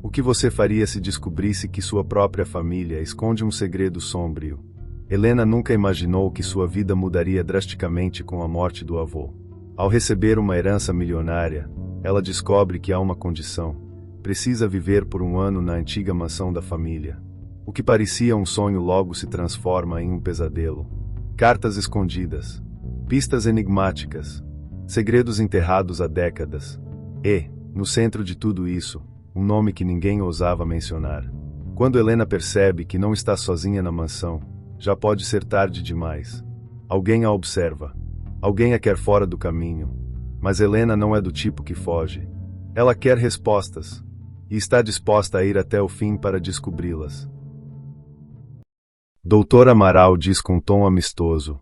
O que você faria se descobrisse que sua própria família esconde um segredo sombrio? Helena nunca imaginou que sua vida mudaria drasticamente com a morte do avô. Ao receber uma herança milionária, ela descobre que há uma condição: precisa viver por um ano na antiga mansão da família. O que parecia um sonho logo se transforma em um pesadelo. Cartas escondidas, pistas enigmáticas, segredos enterrados há décadas. E, no centro de tudo isso, um nome que ninguém ousava mencionar. Quando Helena percebe que não está sozinha na mansão, já pode ser tarde demais. Alguém a observa. Alguém a quer fora do caminho. Mas Helena não é do tipo que foge. Ela quer respostas. E está disposta a ir até o fim para descobri-las. Doutor Amaral diz com tom amistoso: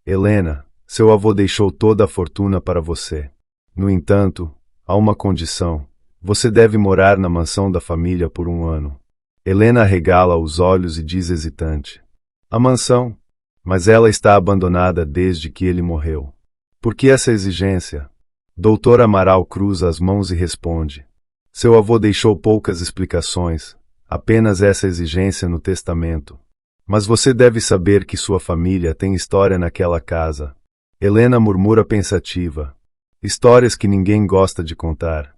Helena, seu avô deixou toda a fortuna para você. No entanto, há uma condição: você deve morar na mansão da família por um ano. Helena arregala os olhos e diz hesitante: a mansão? Mas ela está abandonada desde que ele morreu. Por que essa exigência? Doutor Amaral cruza as mãos e responde: seu avô deixou poucas explicações, apenas essa exigência no testamento. Mas você deve saber que sua família tem história naquela casa. Helena murmura pensativa. Histórias que ninguém gosta de contar.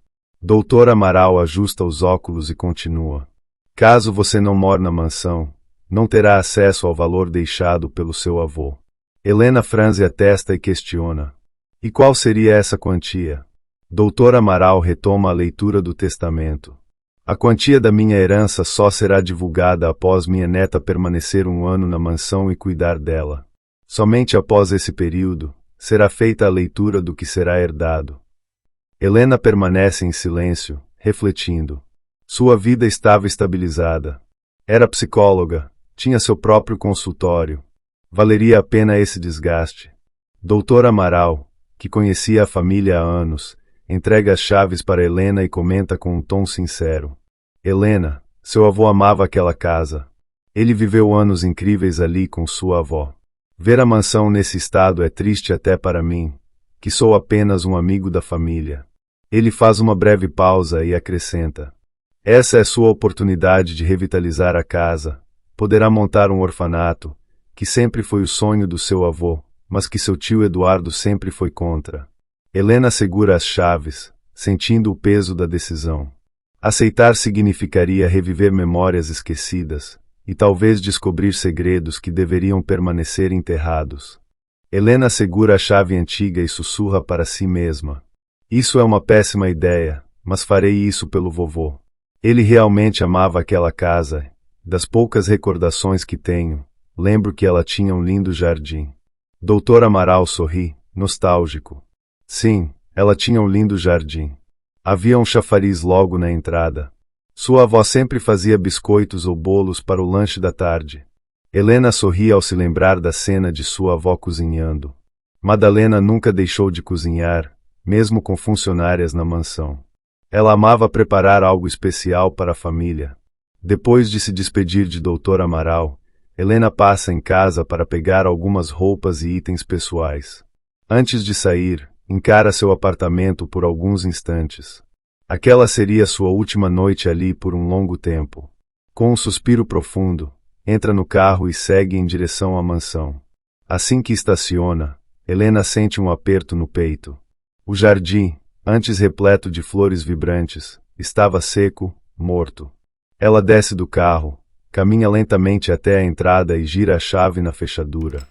Doutor Amaral ajusta os óculos e continua: caso você não mora na mansão, não terá acesso ao valor deixado pelo seu avô. Helena franze a testa e questiona: e qual seria essa quantia? Doutor Amaral retoma a leitura do testamento. A quantia da minha herança só será divulgada após minha neta permanecer um ano na mansão e cuidar dela. Somente após esse período, será feita a leitura do que será herdado. Helena permanece em silêncio, refletindo. Sua vida estava estabilizada. Era psicóloga, tinha seu próprio consultório. Valeria a pena esse desgaste? Doutor Amaral, que conhecia a família há anos, entrega as chaves para Helena e comenta com um tom sincero: Helena, seu avô amava aquela casa. Ele viveu anos incríveis ali com sua avó. Ver a mansão nesse estado é triste até para mim, que sou apenas um amigo da família. Ele faz uma breve pausa e acrescenta: essa é sua oportunidade de revitalizar a casa. Poderá montar um orfanato, que sempre foi o sonho do seu avô, mas que seu tio Eduardo sempre foi contra. Helena segura as chaves, sentindo o peso da decisão. Aceitar significaria reviver memórias esquecidas, e talvez descobrir segredos que deveriam permanecer enterrados. Helena segura a chave antiga e sussurra para si mesma: isso é uma péssima ideia, mas farei isso pelo vovô. Ele realmente amava aquela casa. Das poucas recordações que tenho, lembro que ela tinha um lindo jardim. Doutor Amaral sorri, nostálgico. Sim, ela tinha um lindo jardim. Havia um chafariz logo na entrada. Sua avó sempre fazia biscoitos ou bolos para o lanche da tarde. Helena sorria ao se lembrar da cena de sua avó cozinhando. Madalena nunca deixou de cozinhar, mesmo com funcionárias na mansão. Ela amava preparar algo especial para a família. Depois de se despedir de Doutor Amaral, Helena passa em casa para pegar algumas roupas e itens pessoais. Antes de sair, encara seu apartamento por alguns instantes. Aquela seria sua última noite ali por um longo tempo. Com um suspiro profundo, entra no carro e segue em direção à mansão. Assim que estaciona, Helena sente um aperto no peito. O jardim, antes repleto de flores vibrantes, estava seco, morto. Ela desce do carro, caminha lentamente até a entrada e gira a chave na fechadura.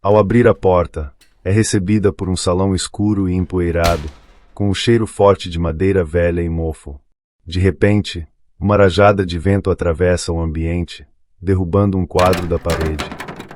Ao abrir a porta, é recebida por um salão escuro e empoeirado, com o cheiro forte de madeira velha e mofo. De repente, uma rajada de vento atravessa o ambiente, derrubando um quadro da parede.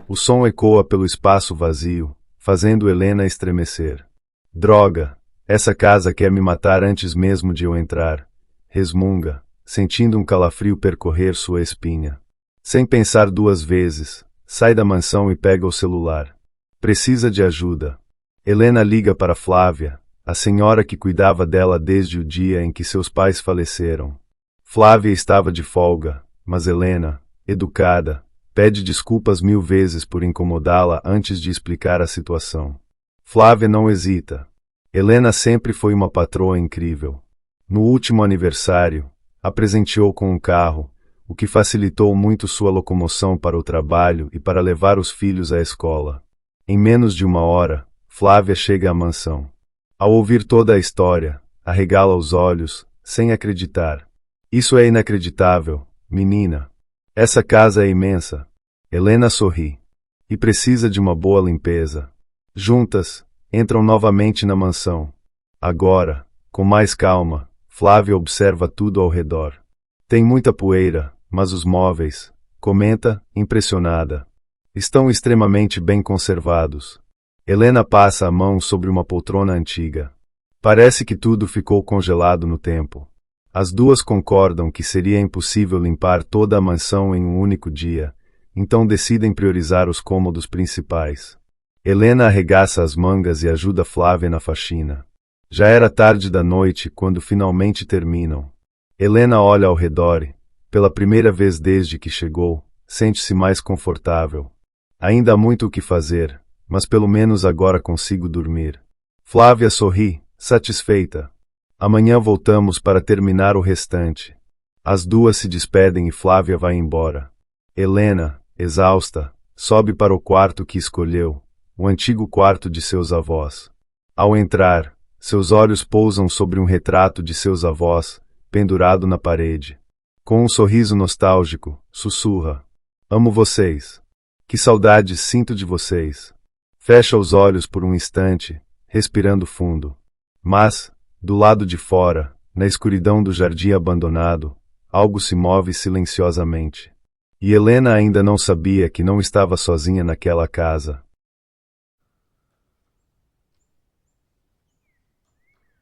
O som ecoa pelo espaço vazio, fazendo Helena estremecer. Droga! Essa casa quer me matar antes mesmo de eu entrar. Resmunga, sentindo um calafrio percorrer sua espinha. Sem pensar duas vezes, sai da mansão e pega o celular. Precisa de ajuda. Helena liga para Flávia, a senhora que cuidava dela desde o dia em que seus pais faleceram. Flávia estava de folga, mas Helena, educada, pede desculpas 1000 vezes por incomodá-la antes de explicar a situação. Flávia não hesita. Helena sempre foi uma patroa incrível. No último aniversário, a presenteou com um carro, o que facilitou muito sua locomoção para o trabalho e para levar os filhos à escola. Em menos de uma hora, Flávia chega à mansão. Ao ouvir toda a história, arregala os olhos, sem acreditar. Isso é inacreditável, menina. Essa casa é imensa. Helena sorri. E precisa de uma boa limpeza. Juntas, entram novamente na mansão. Agora, com mais calma, Flávia observa tudo ao redor. Tem muita poeira, mas os móveis, comenta, impressionada, estão extremamente bem conservados. Helena passa a mão sobre uma poltrona antiga. Parece que tudo ficou congelado no tempo. As duas concordam que seria impossível limpar toda a mansão em um único dia, então decidem priorizar os cômodos principais. Helena arregaça as mangas e ajuda Flávia na faxina. Já era tarde da noite quando finalmente terminam. Helena olha ao redor e, pela primeira vez desde que chegou, sente-se mais confortável. Ainda há muito o que fazer, mas pelo menos agora consigo dormir. Flávia sorri, satisfeita. Amanhã voltamos para terminar o restante. As duas se despedem e Flávia vai embora. Helena, exausta, sobe para o quarto que escolheu, o antigo quarto de seus avós. Ao entrar, seus olhos pousam sobre um retrato de seus avós, pendurado na parede. Com um sorriso nostálgico, sussurra: "Amo vocês. Que saudades sinto de vocês." Fecha os olhos por um instante, respirando fundo. Mas, do lado de fora, na escuridão do jardim abandonado, algo se move silenciosamente. E Helena ainda não sabia que não estava sozinha naquela casa.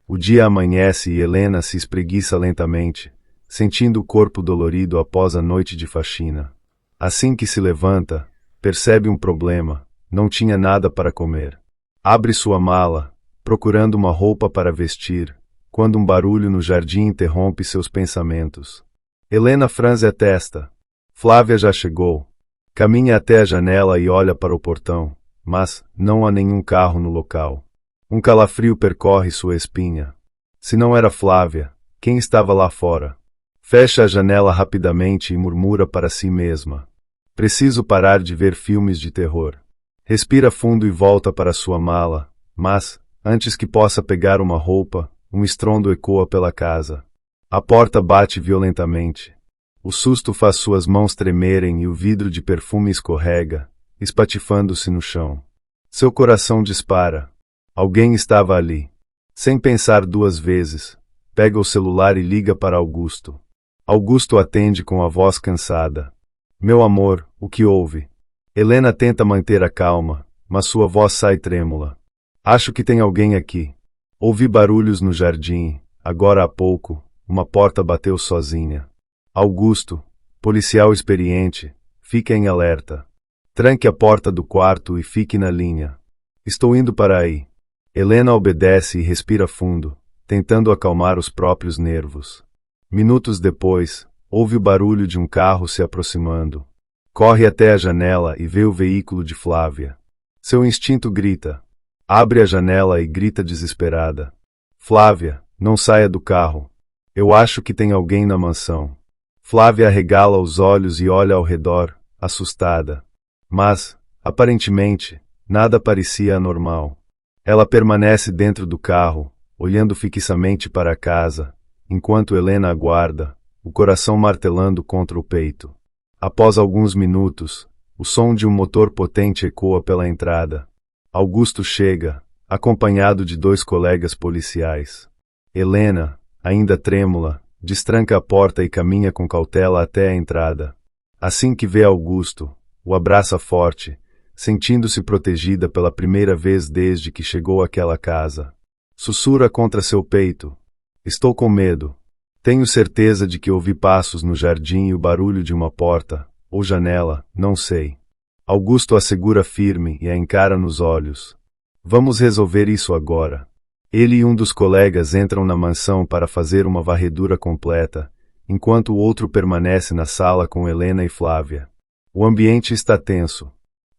O dia amanhece e Helena se espreguiça lentamente, sentindo o corpo dolorido após a noite de faxina. Assim que se levanta, percebe um problema: não tinha nada para comer. Abre sua mala, procurando uma roupa para vestir, quando um barulho no jardim interrompe seus pensamentos. Helena franze a testa. Flávia já chegou. Caminha até a janela e olha para o portão, mas não há nenhum carro no local. Um calafrio percorre sua espinha. Se não era Flávia, quem estava lá fora? Fecha a janela rapidamente e murmura para si mesma: "Preciso parar de ver filmes de terror." Respira fundo e volta para sua mala, mas, antes que possa pegar uma roupa, um estrondo ecoa pela casa. A porta bate violentamente. O susto faz suas mãos tremerem e o vidro de perfume escorrega, espatifando-se no chão. Seu coração dispara. Alguém estava ali. Sem pensar duas vezes, pega o celular e liga para Augusto. Augusto atende com a voz cansada. "Meu amor, o que houve?" Helena tenta manter a calma, mas sua voz sai trêmula. "Acho que tem alguém aqui. Ouvi barulhos no jardim. Agora há pouco, uma porta bateu sozinha." Augusto, policial experiente, fica em alerta. "Tranque a porta do quarto e fique na linha." "Estou indo para aí." Helena obedece e respira fundo, tentando acalmar os próprios nervos. Minutos depois, ouve o barulho de um carro se aproximando. Corre até a janela e vê o veículo de Flávia. Seu instinto grita. Abre a janela e grita desesperada: "Flávia, não saia do carro. Eu acho que tem alguém na mansão." Flávia arregala os olhos e olha ao redor, assustada. Mas, aparentemente, nada parecia anormal. Ela permanece dentro do carro, olhando fixamente para a casa, enquanto Helena aguarda, o coração martelando contra o peito. Após alguns minutos, o som de um motor potente ecoa pela entrada. Augusto chega, acompanhado de 2 colegas policiais. Helena, ainda trêmula, destranca a porta e caminha com cautela até a entrada. Assim que vê Augusto, o abraça forte, sentindo-se protegida pela primeira vez desde que chegou àquela casa. Sussurra contra seu peito: "Estou com medo. Tenho certeza de que ouvi passos no jardim e o barulho de uma porta, ou janela, não sei." Augusto a segura firme e a encara nos olhos. "Vamos resolver isso agora." Ele e um dos colegas entram na mansão para fazer uma varredura completa, enquanto o outro permanece na sala com Helena e Flávia. O ambiente está tenso.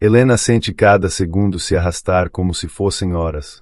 Helena sente cada segundo se arrastar como se fossem horas.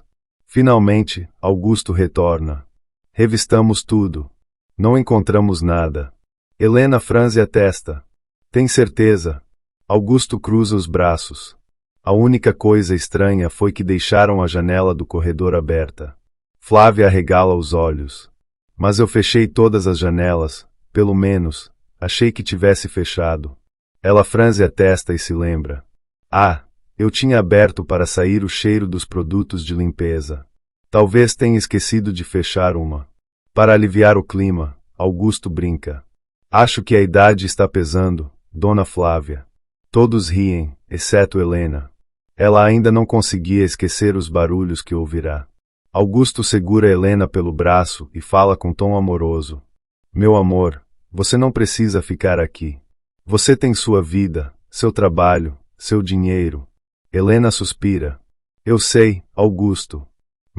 Finalmente, Augusto retorna. Revistamos tudo. Não encontramos nada. Helena franze a testa. Tem certeza? Augusto cruza os braços. A única coisa estranha foi que deixaram a janela do corredor aberta. Flávia arregala os olhos. Mas eu fechei todas as janelas, pelo menos, achei que tivesse fechado. Ela franze a testa e se lembra. Ah, eu tinha aberto para sair o cheiro dos produtos de limpeza. Talvez tenha esquecido de fechar uma. Para aliviar o clima, Augusto brinca. Acho que a idade está pesando, Dona Flávia. Todos riem, exceto Helena. Ela ainda não conseguia esquecer os barulhos que ouvirá. Augusto segura Helena pelo braço e fala com tom amoroso. Meu amor, você não precisa ficar aqui. Você tem sua vida, seu trabalho, seu dinheiro. Helena suspira. Eu sei, Augusto.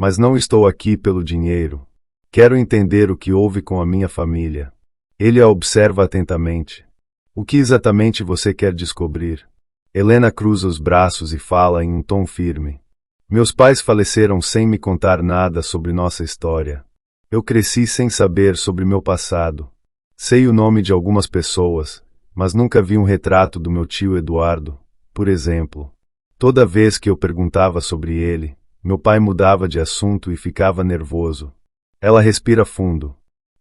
Mas não estou aqui pelo dinheiro. Quero entender o que houve com a minha família. Ele a observa atentamente. O que exatamente você quer descobrir? Helena cruza os braços e fala em um tom firme. Meus pais faleceram sem me contar nada sobre nossa história. Eu cresci sem saber sobre meu passado. Sei o nome de algumas pessoas, mas nunca vi um retrato do meu tio Eduardo, por exemplo. Toda vez que eu perguntava sobre ele, meu pai mudava de assunto e ficava nervoso. Ela respira fundo.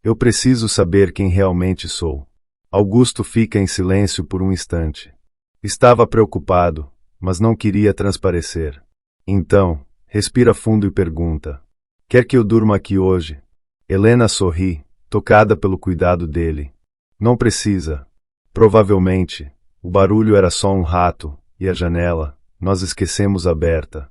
Eu preciso saber quem realmente sou. Augusto fica em silêncio por um instante. Estava preocupado, mas não queria transparecer. Então, respira fundo e pergunta. Quer que eu durma aqui hoje? Helena sorri, tocada pelo cuidado dele. Não precisa. Provavelmente, o barulho era só um rato, e a janela, nós esquecemos aberta.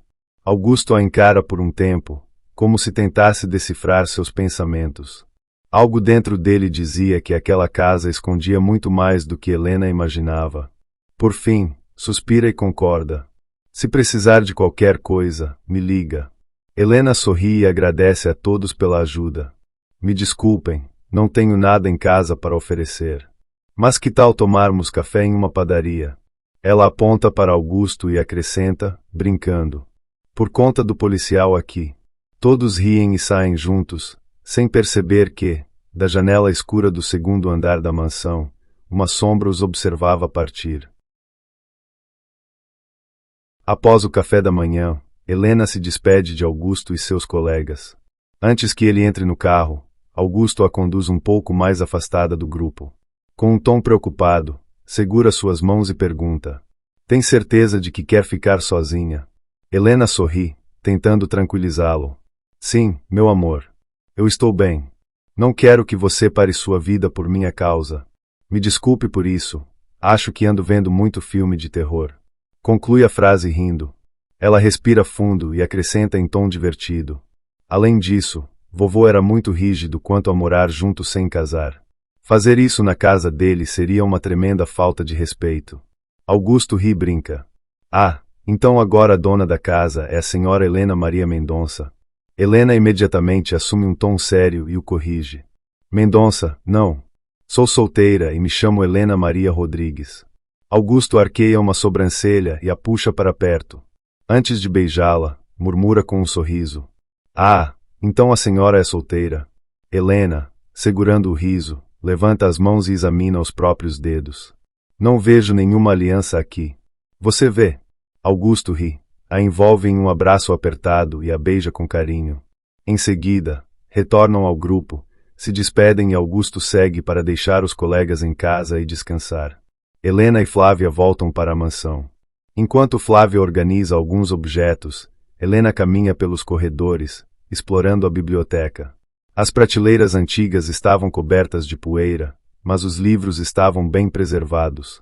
Augusto a encara por um tempo, como se tentasse decifrar seus pensamentos. Algo dentro dele dizia que aquela casa escondia muito mais do que Helena imaginava. Por fim, suspira e concorda. Se precisar de qualquer coisa, me liga. Helena sorri e agradece a todos pela ajuda. Me desculpem, não tenho nada em casa para oferecer. Mas que tal tomarmos café em uma padaria? Ela aponta para Augusto e acrescenta, brincando. Por conta do policial aqui. Todos riem e saem juntos, sem perceber que, da janela escura do segundo andar da mansão, uma sombra os observava partir. Após o café da manhã, Helena se despede de Augusto e seus colegas. Antes que ele entre no carro, Augusto a conduz um pouco mais afastada do grupo. Com um tom preocupado, segura suas mãos e pergunta. Tem certeza de que quer ficar sozinha? Helena sorri, tentando tranquilizá-lo. Sim, meu amor. Eu estou bem. Não quero que você pare sua vida por minha causa. Me desculpe por isso. Acho que ando vendo muito filme de terror. Conclui a frase rindo. Ela respira fundo e acrescenta em tom divertido. Além disso, vovô era muito rígido quanto a morar junto sem casar. Fazer isso na casa dele seria uma tremenda falta de respeito. Augusto ri e brinca. Ah, então agora a dona da casa é a senhora Helena Maria Mendonça. Helena imediatamente assume um tom sério e o corrige. Mendonça, não. Sou solteira e me chamo Helena Maria Rodrigues. Augusto arqueia uma sobrancelha e a puxa para perto. Antes de beijá-la, murmura com um sorriso. Ah, então a senhora é solteira. Helena, segurando o riso, levanta as mãos e examina os próprios dedos. Não vejo nenhuma aliança aqui. Você vê? Augusto ri, a envolve em um abraço apertado e a beija com carinho. Em seguida, retornam ao grupo, se despedem e Augusto segue para deixar os colegas em casa e descansar. Helena e Flávia voltam para a mansão. Enquanto Flávia organiza alguns objetos, Helena caminha pelos corredores, explorando a biblioteca. As prateleiras antigas estavam cobertas de poeira, mas os livros estavam bem preservados.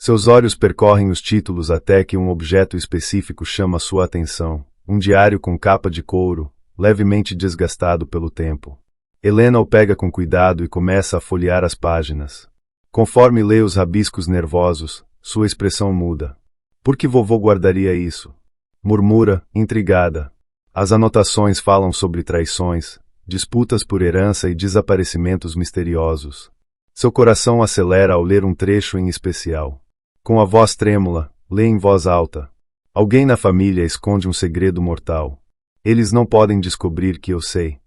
Seus olhos percorrem os títulos até que um objeto específico chama sua atenção, um diário com capa de couro, levemente desgastado pelo tempo. Helena o pega com cuidado e começa a folhear as páginas. Conforme lê os rabiscos nervosos, sua expressão muda. Por que vovô guardaria isso? Murmura, intrigada. As anotações falam sobre traições, disputas por herança e desaparecimentos misteriosos. Seu coração acelera ao ler um trecho em especial. Com a voz trêmula, lê em voz alta. Alguém na família esconde um segredo mortal. Eles não podem descobrir que eu sei.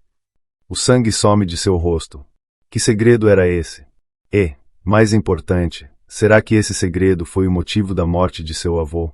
O sangue some de seu rosto. Que segredo era esse? E, mais importante, será que esse segredo foi o motivo da morte de seu avô?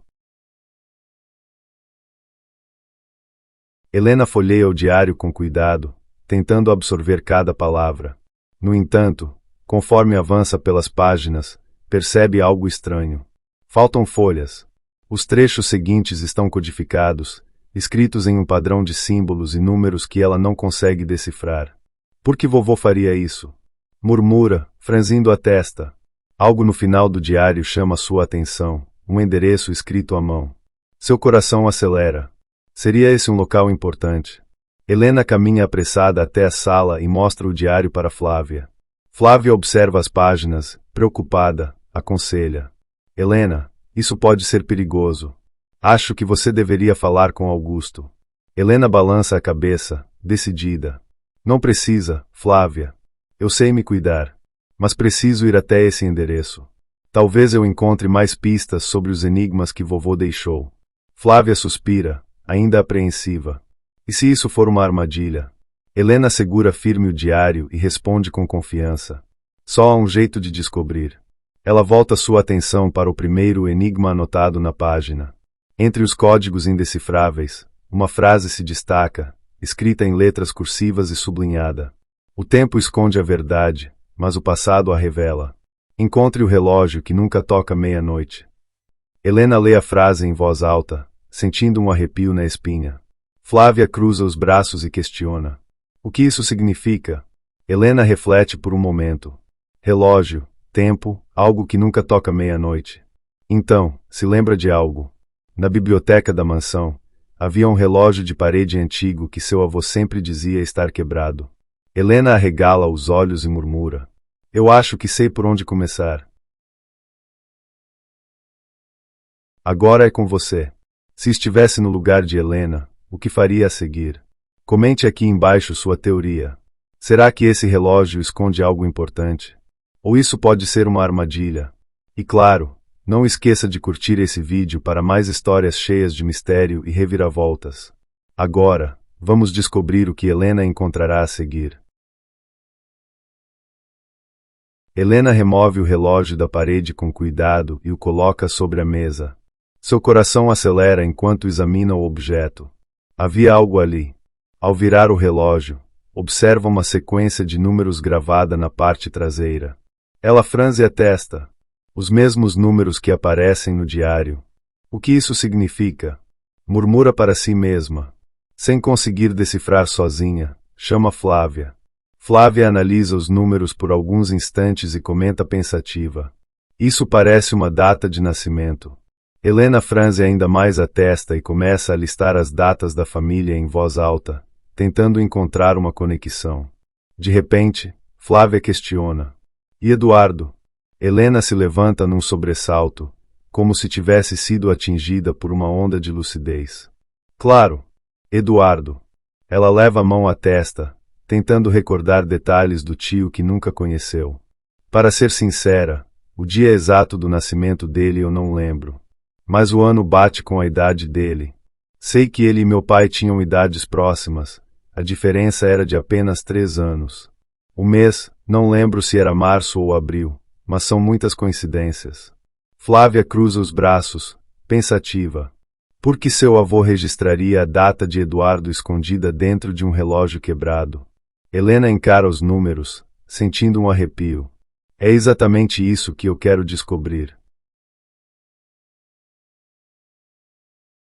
Helena folheia o diário com cuidado, tentando absorver cada palavra. No entanto, conforme avança pelas páginas, percebe algo estranho. Faltam folhas. Os trechos seguintes estão codificados, escritos em um padrão de símbolos e números que ela não consegue decifrar. Por que vovô faria isso? Murmura, franzindo a testa. Algo no final do diário chama sua atenção, um endereço escrito à mão. Seu coração acelera. Seria esse um local importante? Helena caminha apressada até a sala e mostra o diário para Flávia. Flávia observa as páginas, preocupada, aconselha. Helena, isso pode ser perigoso. Acho que você deveria falar com Augusto. Helena balança a cabeça, decidida. Não precisa, Flávia. Eu sei me cuidar. Mas preciso ir até esse endereço. Talvez eu encontre mais pistas sobre os enigmas que vovô deixou. Flávia suspira, ainda apreensiva. E se isso for uma armadilha? Helena segura firme o diário e responde com confiança. Só há um jeito de descobrir. Ela volta sua atenção para o primeiro enigma anotado na página. Entre os códigos indecifráveis, uma frase se destaca, escrita em letras cursivas e sublinhada. O tempo esconde a verdade, mas o passado a revela. Encontre o relógio que nunca toca meia-noite. Helena lê a frase em voz alta, sentindo um arrepio na espinha. Flávia cruza os braços e questiona. O que isso significa? Helena reflete por um momento. Relógio, tempo, algo que nunca toca meia-noite. Então, se lembra de algo. Na biblioteca da mansão, havia um relógio de parede antigo que seu avô sempre dizia estar quebrado. Helena arregala os olhos e murmura. Eu acho que sei por onde começar. Agora é com você. Se estivesse no lugar de Helena, o que faria a seguir? Comente aqui embaixo sua teoria. Será que esse relógio esconde algo importante? Ou isso pode ser uma armadilha? E claro, não esqueça de curtir esse vídeo para mais histórias cheias de mistério e reviravoltas. Agora, vamos descobrir o que Helena encontrará a seguir. Helena remove o relógio da parede com cuidado e o coloca sobre a mesa. Seu coração acelera enquanto examina o objeto. Havia algo ali. Ao virar o relógio, observa uma sequência de números gravada na parte traseira. Ela franze a testa. Os mesmos números que aparecem no diário. O que isso significa? Murmura para si mesma. Sem conseguir decifrar sozinha, chama Flávia. Flávia analisa os números por alguns instantes e comenta pensativa. Isso parece uma data de nascimento. Helena franze ainda mais a testa e começa a listar as datas da família em voz alta, tentando encontrar uma conexão. De repente, Flávia questiona. E Eduardo? Helena se levanta num sobressalto, como se tivesse sido atingida por uma onda de lucidez. Claro, Eduardo. Ela leva a mão à testa, tentando recordar detalhes do tio que nunca conheceu. Para ser sincera, o dia exato do nascimento dele eu não lembro. Mas o ano bate com a idade dele. Sei que ele e meu pai tinham idades próximas, a diferença era de apenas 3 anos. O mês, não lembro se era março ou abril, mas são muitas coincidências. Flávia cruza os braços, pensativa. Por que seu avô registraria a data de Eduardo escondida dentro de um relógio quebrado? Helena encara os números, sentindo um arrepio. É exatamente isso que eu quero descobrir.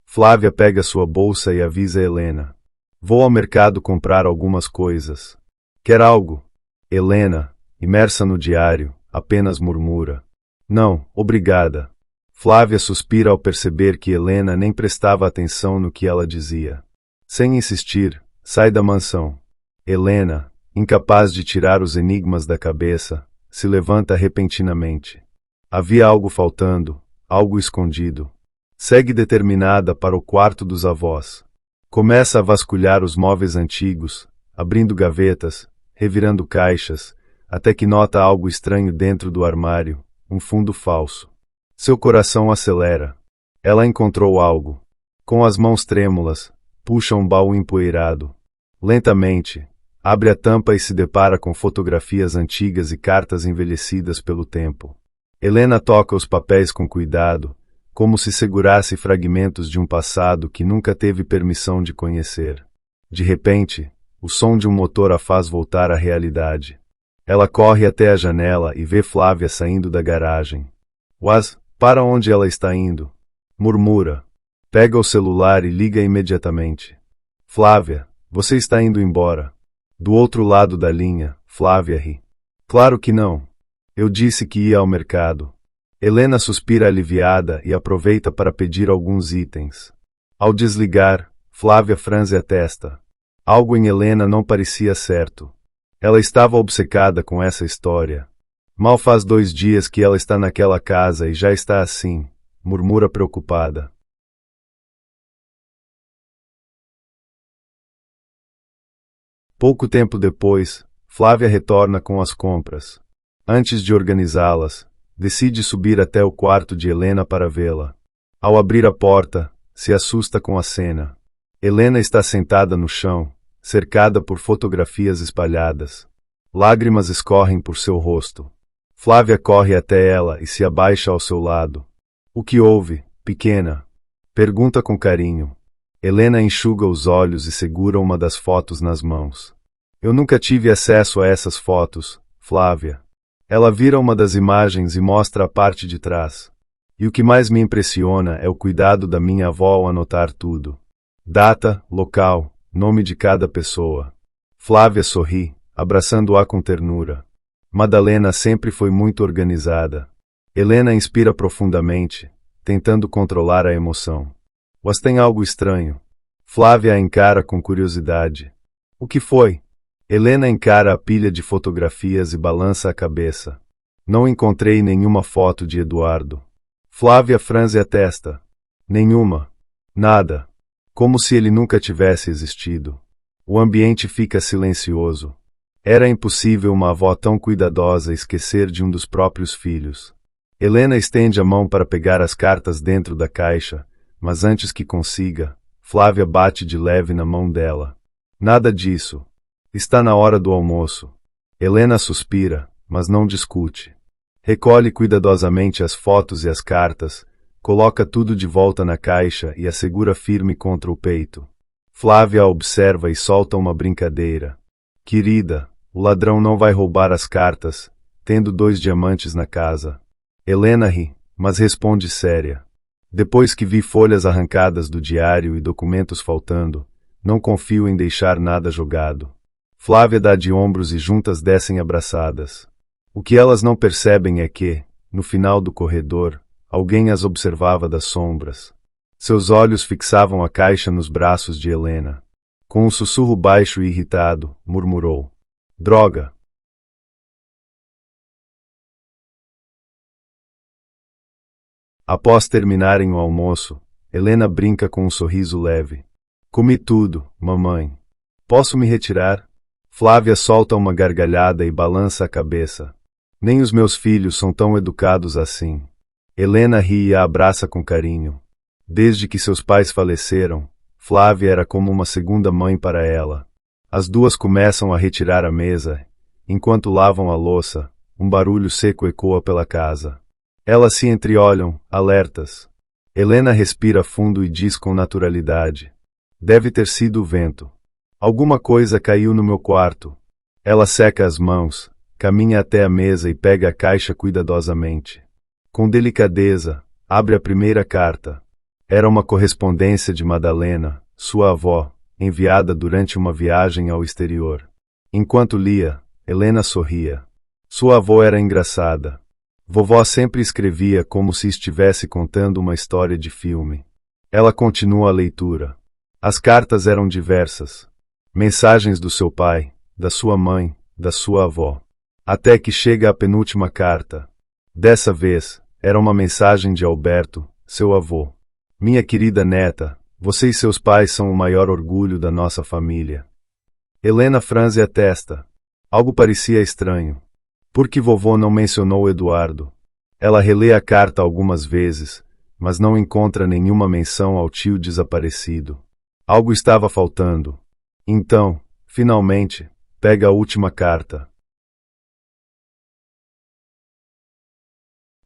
Flávia pega sua bolsa e avisa Helena. Vou ao mercado comprar algumas coisas. Quer algo? Helena, imersa no diário, apenas murmura. Não, obrigada. Flávia suspira ao perceber que Helena nem prestava atenção no que ela dizia. Sem insistir, sai da mansão. Helena, incapaz de tirar os enigmas da cabeça, se levanta repentinamente. Havia algo faltando, algo escondido. Segue determinada para o quarto dos avós. Começa a vasculhar os móveis antigos, abrindo gavetas, revirando caixas, até que nota algo estranho dentro do armário, um fundo falso. Seu coração acelera. Ela encontrou algo. Com as mãos trêmulas, puxa um baú empoeirado. Lentamente, abre a tampa e se depara com fotografias antigas e cartas envelhecidas pelo tempo. Helena toca os papéis com cuidado, como se segurasse fragmentos de um passado que nunca teve permissão de conhecer. De repente, o som de um motor a faz voltar à realidade. Ela corre até a janela e vê Flávia saindo da garagem. "Uas, para onde ela está indo?" murmura. Pega o celular e liga imediatamente. "Flávia, você está indo embora." Do outro lado da linha, Flávia ri. "Claro que não. Eu disse que ia ao mercado." Helena suspira aliviada e aproveita para pedir alguns itens. Ao desligar, Flávia franze a testa. Algo em Helena não parecia certo. Ela estava obcecada com essa história. "Mal faz 2 dias que ela está naquela casa e já está assim", murmura preocupada. Pouco tempo depois, Flávia retorna com as compras. Antes de organizá-las, decide subir até o quarto de Helena para vê-la. Ao abrir a porta, se assusta com a cena. Helena está sentada no chão, cercada por fotografias espalhadas. Lágrimas escorrem por seu rosto. Flávia corre até ela e se abaixa ao seu lado. "O que houve, pequena?" pergunta com carinho. Helena enxuga os olhos e segura uma das fotos nas mãos. "Eu nunca tive acesso a essas fotos, Flávia." Ela vira uma das imagens e mostra a parte de trás. "E o que mais me impressiona é o cuidado da minha avó ao anotar tudo. Data, local, nome de cada pessoa." Flávia sorri, abraçando-a com ternura. Madalena sempre foi muito organizada. Helena inspira profundamente, tentando controlar a emoção. "Mas tem algo estranho." Flávia a encara com curiosidade. "O que foi?" Helena encara a pilha de fotografias e balança a cabeça. "Não encontrei nenhuma foto de Eduardo." Flávia franze a testa. "Nenhuma. Nada. Como se ele nunca tivesse existido." O ambiente fica silencioso. Era impossível uma avó tão cuidadosa esquecer de um dos próprios filhos. Helena estende a mão para pegar as cartas dentro da caixa, mas antes que consiga, Flávia bate de leve na mão dela. "Nada disso. Está na hora do almoço." Helena suspira, mas não discute. Recolhe cuidadosamente as fotos e as cartas, coloca tudo de volta na caixa e a segura firme contra o peito. Flávia a observa e solta uma brincadeira. "Querida, o ladrão não vai roubar as cartas, tendo 2 diamantes na casa." Helena ri, mas responde séria. "Depois que vi folhas arrancadas do diário e documentos faltando, não confio em deixar nada jogado." Flávia dá de ombros e juntas descem abraçadas. O que elas não percebem é que, no final do corredor, alguém as observava das sombras. Seus olhos fixavam a caixa nos braços de Helena. Com um sussurro baixo e irritado, murmurou: "Droga!" Após terminarem o almoço, Helena brinca com um sorriso leve. "Comi tudo, mamãe. Posso me retirar?" Flávia solta uma gargalhada e balança a cabeça. "Nem os meus filhos são tão educados assim." Helena ri e a abraça com carinho. Desde que seus pais faleceram, Flávia era como uma segunda mãe para ela. As duas começam a retirar a mesa. Enquanto lavam a louça, um barulho seco ecoa pela casa. Elas se entreolham, alertas. Helena respira fundo e diz com naturalidade: "Deve ter sido o vento. Alguma coisa caiu no meu quarto." Ela seca as mãos, caminha até a mesa e pega a caixa cuidadosamente. Com delicadeza, abre a primeira carta. Era uma correspondência de Madalena, sua avó, enviada durante uma viagem ao exterior. Enquanto lia, Helena sorria. Sua avó era engraçada. Vovó sempre escrevia como se estivesse contando uma história de filme. Ela continua a leitura. As cartas eram diversas. Mensagens do seu pai, da sua mãe, da sua avó. Até que chega a penúltima carta. Dessa vez, era uma mensagem de Alberto, seu avô. "Minha querida neta, você e seus pais são o maior orgulho da nossa família." Helena franze a testa. Algo parecia estranho. Por que vovô não mencionou Eduardo? Ela relê a carta algumas vezes, mas não encontra nenhuma menção ao tio desaparecido. Algo estava faltando. Então, finalmente, pega a última carta.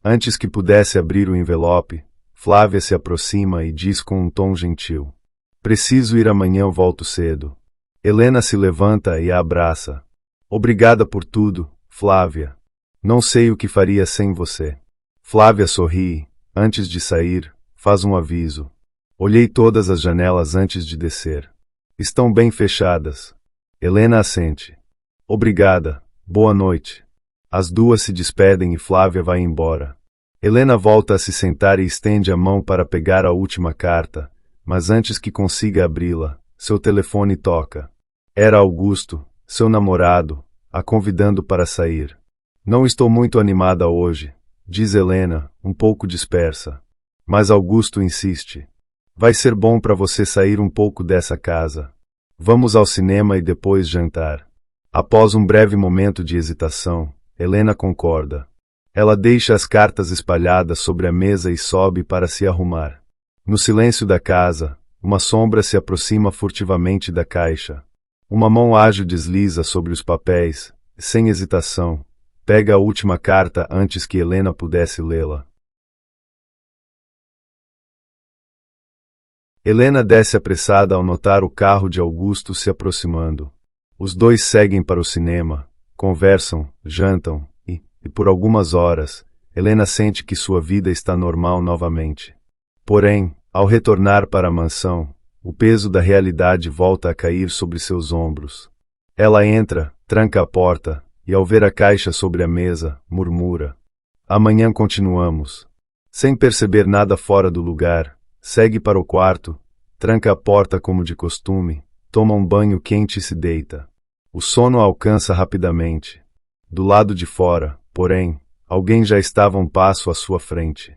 Antes que pudesse abrir o envelope, Flávia se aproxima e diz com um tom gentil: Preciso ir amanhã, eu volto cedo. Helena se levanta e a abraça. Obrigada por tudo, Flávia. Não sei o que faria sem você. Flávia sorri. Antes de sair, faz um aviso. Olhei todas as janelas antes de descer. Estão bem fechadas. Helena assente. Obrigada. Boa noite. As duas se despedem e Flávia vai embora. Helena volta a se sentar e estende a mão para pegar a última carta, mas antes que consiga abri-la, seu telefone toca. Era Augusto, seu namorado, a convidando para sair. Não estou muito animada hoje, diz Helena, um pouco dispersa. Mas Augusto insiste. Vai ser bom para você sair um pouco dessa casa. Vamos ao cinema e depois jantar. Após um breve momento de hesitação, Helena concorda. Ela deixa as cartas espalhadas sobre a mesa e sobe para se arrumar. No silêncio da casa, uma sombra se aproxima furtivamente da caixa. Uma mão ágil desliza sobre os papéis, e, sem hesitação, pega a última carta antes que Helena pudesse lê-la. Helena desce apressada ao notar o carro de Augusto se aproximando. Os dois seguem para o cinema, conversam, jantam e por algumas horas, Helena sente que sua vida está normal novamente. Porém, ao retornar para a mansão, o peso da realidade volta a cair sobre seus ombros. Ela entra, tranca a porta, e ao ver a caixa sobre a mesa, murmura. Amanhã continuamos. Sem perceber nada fora do lugar, segue para o quarto, tranca a porta como de costume, toma um banho quente e se deita. O sono a alcança rapidamente. Do lado de fora, porém, alguém já estava um passo à sua frente.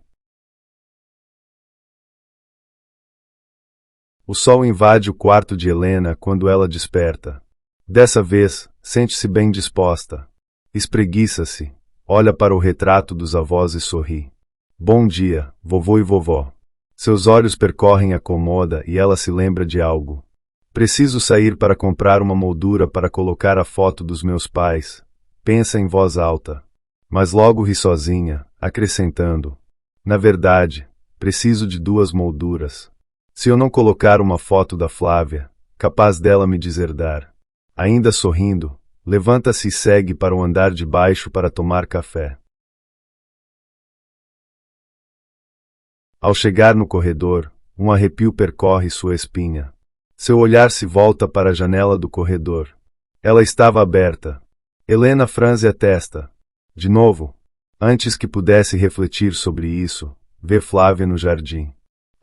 O sol invade o quarto de Helena quando ela desperta. Dessa vez, sente-se bem disposta. Espreguiça-se, olha para o retrato dos avós e sorri. Bom dia, vovô e vovó. Seus olhos percorrem a cômoda e ela se lembra de algo. Preciso sair para comprar uma moldura para colocar a foto dos meus pais. Pensa em voz alta. Mas logo ri sozinha, acrescentando. Na verdade, preciso de 2 molduras. Se eu não colocar uma foto da Flávia, capaz dela me deserdar. Ainda sorrindo, levanta-se e segue para o andar de baixo para tomar café. Ao chegar no corredor, um arrepio percorre sua espinha. Seu olhar se volta para a janela do corredor. Ela estava aberta. Helena franze a testa. De novo. Antes que pudesse refletir sobre isso, vê Flávia no jardim.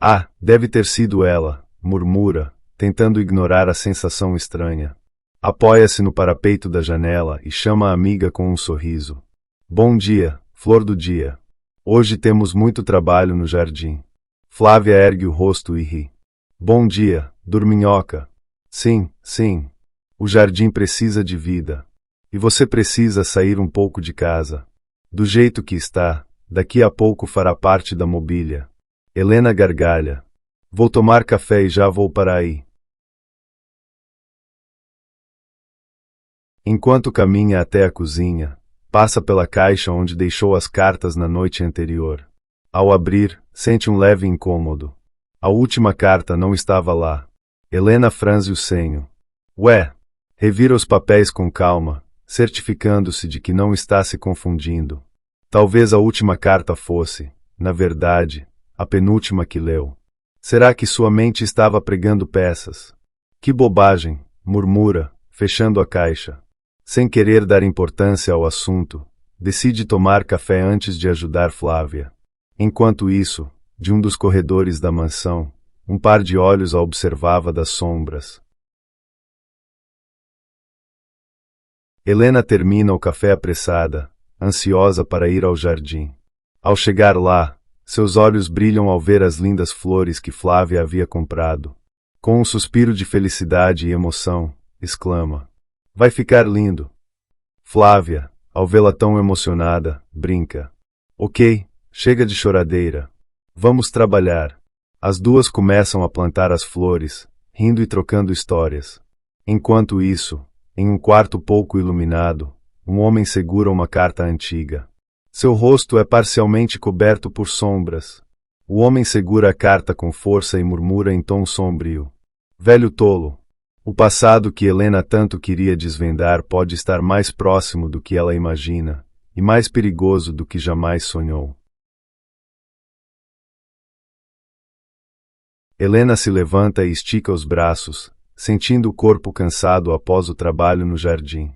Ah, deve ter sido ela, murmura, tentando ignorar a sensação estranha. Apoia-se no parapeito da janela e chama a amiga com um sorriso. Bom dia, flor do dia. Hoje temos muito trabalho no jardim. Flávia ergue o rosto e ri. Bom dia, dorminhoca. Sim, sim. O jardim precisa de vida. E você precisa sair um pouco de casa. Do jeito que está, daqui a pouco fará parte da mobília. Helena gargalha. Vou tomar café e já vou para aí. Enquanto caminha até a cozinha, passa pela caixa onde deixou as cartas na noite anterior. Ao abrir, sente um leve incômodo. A última carta não estava lá. Helena franze o senho. Ué! Revira os papéis com calma, certificando-se de que não está se confundindo. Talvez a última carta fosse, na verdade, a penúltima que leu. Será que sua mente estava pregando peças? Que bobagem, murmura, fechando a caixa. Sem querer dar importância ao assunto, decide tomar café antes de ajudar Flávia. Enquanto isso, de um dos corredores da mansão, um par de olhos a observava das sombras. Helena termina o café apressada, ansiosa para ir ao jardim. Ao chegar lá, seus olhos brilham ao ver as lindas flores que Flávia havia comprado. Com um suspiro de felicidade e emoção, exclama: Vai ficar lindo! Flávia, ao vê-la tão emocionada, brinca. Ok, chega de choradeira. Vamos trabalhar. As duas começam a plantar as flores, rindo e trocando histórias. Enquanto isso, em um quarto pouco iluminado, um homem segura uma carta antiga. Seu rosto é parcialmente coberto por sombras. O homem segura a carta com força e murmura em tom sombrio: velho tolo. O passado que Helena tanto queria desvendar pode estar mais próximo do que ela imagina, e mais perigoso do que jamais sonhou. Helena se levanta e estica os braços, sentindo o corpo cansado após o trabalho no jardim.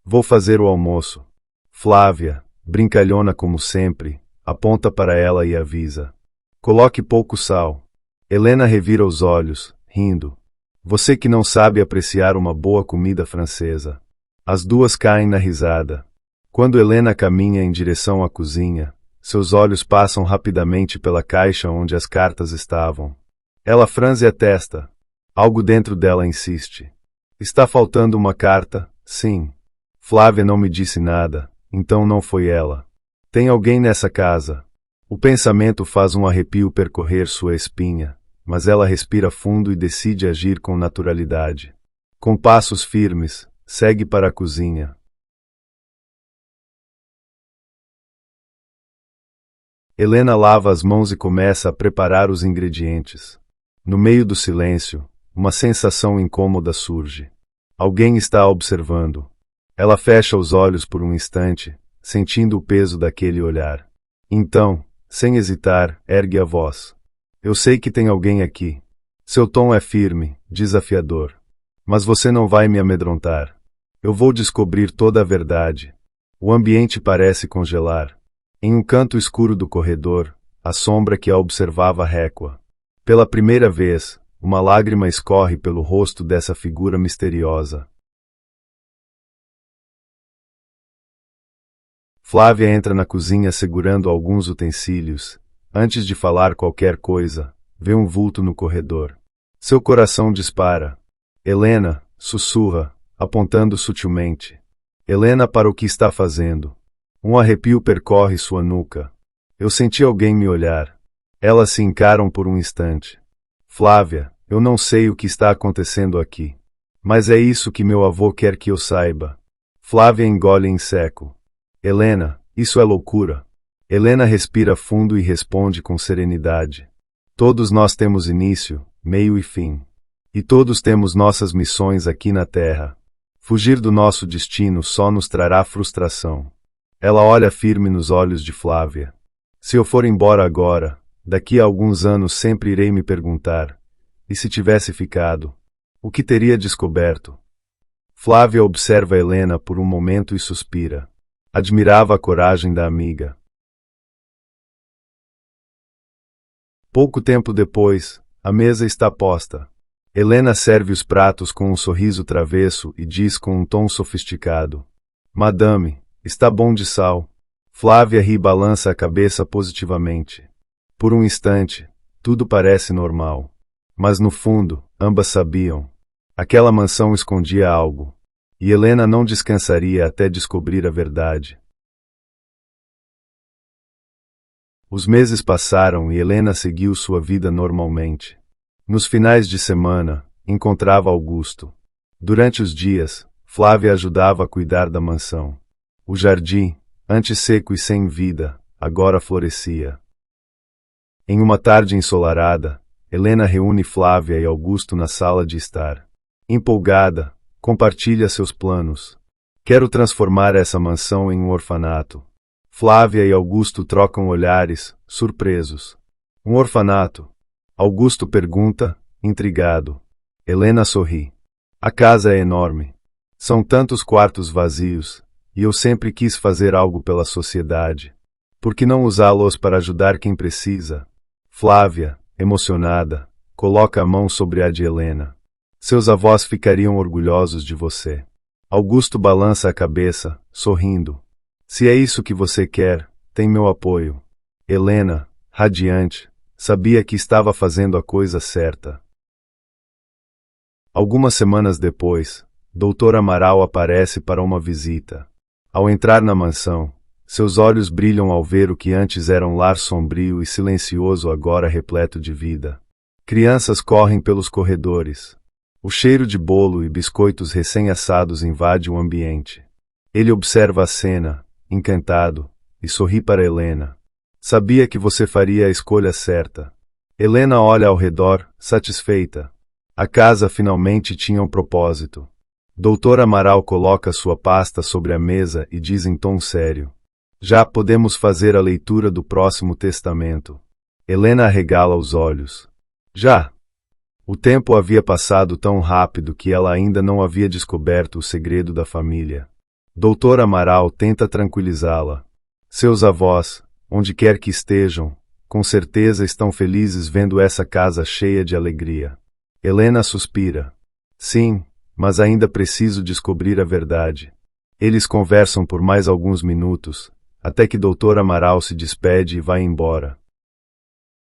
Vou fazer o almoço. Flávia, brincalhona como sempre, aponta para ela e avisa: coloque pouco sal. Helena revira os olhos, rindo. Você que não sabe apreciar uma boa comida francesa. As duas caem na risada. Quando Helena caminha em direção à cozinha, seus olhos passam rapidamente pela caixa onde as cartas estavam. Ela franze a testa. Algo dentro dela insiste. Está faltando uma carta? Sim. Flávia não me disse nada, então não foi ela. Tem alguém nessa casa. O pensamento faz um arrepio percorrer sua espinha, mas ela respira fundo e decide agir com naturalidade. Com passos firmes, segue para a cozinha. Helena lava as mãos e começa a preparar os ingredientes. No meio do silêncio, uma sensação incômoda surge. Alguém está observando. Ela fecha os olhos por um instante, sentindo o peso daquele olhar. Então, sem hesitar, ergue a voz. Eu sei que tem alguém aqui. Seu tom é firme, desafiador. Mas você não vai me amedrontar. Eu vou descobrir toda a verdade. O ambiente parece congelar. Em um canto escuro do corredor, a sombra que a observava récua. Pela primeira vez, uma lágrima escorre pelo rosto dessa figura misteriosa. Flávia entra na cozinha segurando alguns utensílios. Antes de falar qualquer coisa, vê um vulto no corredor. Seu coração dispara. Helena, sussurra, apontando sutilmente. Helena, para o que está fazendo? Um arrepio percorre sua nuca. Eu senti alguém me olhar. Elas se encaram por um instante. Flávia, eu não sei o que está acontecendo aqui. Mas é isso que meu avô quer que eu saiba. Flávia engole em seco. Helena, isso é loucura. Helena respira fundo e responde com serenidade. Todos nós temos início, meio e fim. E todos temos nossas missões aqui na Terra. Fugir do nosso destino só nos trará frustração. Ela olha firme nos olhos de Flávia. Se eu for embora agora, daqui a alguns anos sempre irei me perguntar: e se tivesse ficado? O que teria descoberto? Flávia observa Helena por um momento e suspira. Admirava a coragem da amiga. Pouco tempo depois, a mesa está posta. Helena serve os pratos com um sorriso travesso e diz com um tom sofisticado: Madame, está bom de sal. Flávia ri e balança a cabeça positivamente. Por um instante, tudo parece normal. Mas no fundo, ambas sabiam. Aquela mansão escondia algo. E Helena não descansaria até descobrir a verdade. Os meses passaram e Helena seguiu sua vida normalmente. Nos finais de semana, encontrava Augusto. Durante os dias, Flávia ajudava a cuidar da mansão. O jardim, antes seco e sem vida, agora florescia. Em uma tarde ensolarada, Helena reúne Flávia e Augusto na sala de estar. Empolgada, compartilha seus planos. Quero transformar essa mansão em um orfanato. Flávia e Augusto trocam olhares, surpresos. Um orfanato? Augusto pergunta, intrigado. Helena sorri. A casa é enorme. São tantos quartos vazios, e eu sempre quis fazer algo pela sociedade. Por que não usá-los para ajudar quem precisa? Flávia, emocionada, coloca a mão sobre a de Helena. Seus avós ficariam orgulhosos de você. Augusto balança a cabeça, sorrindo. Se é isso que você quer, tem meu apoio. Helena, radiante, sabia que estava fazendo a coisa certa. Algumas semanas depois, Dr. Amaral aparece para uma visita. Ao entrar na mansão, seus olhos brilham ao ver o que antes era um lar sombrio e silencioso agora repleto de vida. Crianças correm pelos corredores. O cheiro de bolo e biscoitos recém-assados invade o ambiente. Ele observa a cena, encantado, e sorri para Helena. Sabia que você faria a escolha certa. Helena olha ao redor, satisfeita. A casa finalmente tinha um propósito. Dr. Amaral coloca sua pasta sobre a mesa e diz em tom sério: já podemos fazer a leitura do próximo testamento. Helena arregala os olhos. Já! O tempo havia passado tão rápido que ela ainda não havia descoberto o segredo da família. Dr. Amaral tenta tranquilizá-la. Seus avós, onde quer que estejam, com certeza estão felizes vendo essa casa cheia de alegria. Helena suspira. Sim, mas ainda preciso descobrir a verdade. Eles conversam por mais alguns minutos, até que Dr. Amaral se despede e vai embora.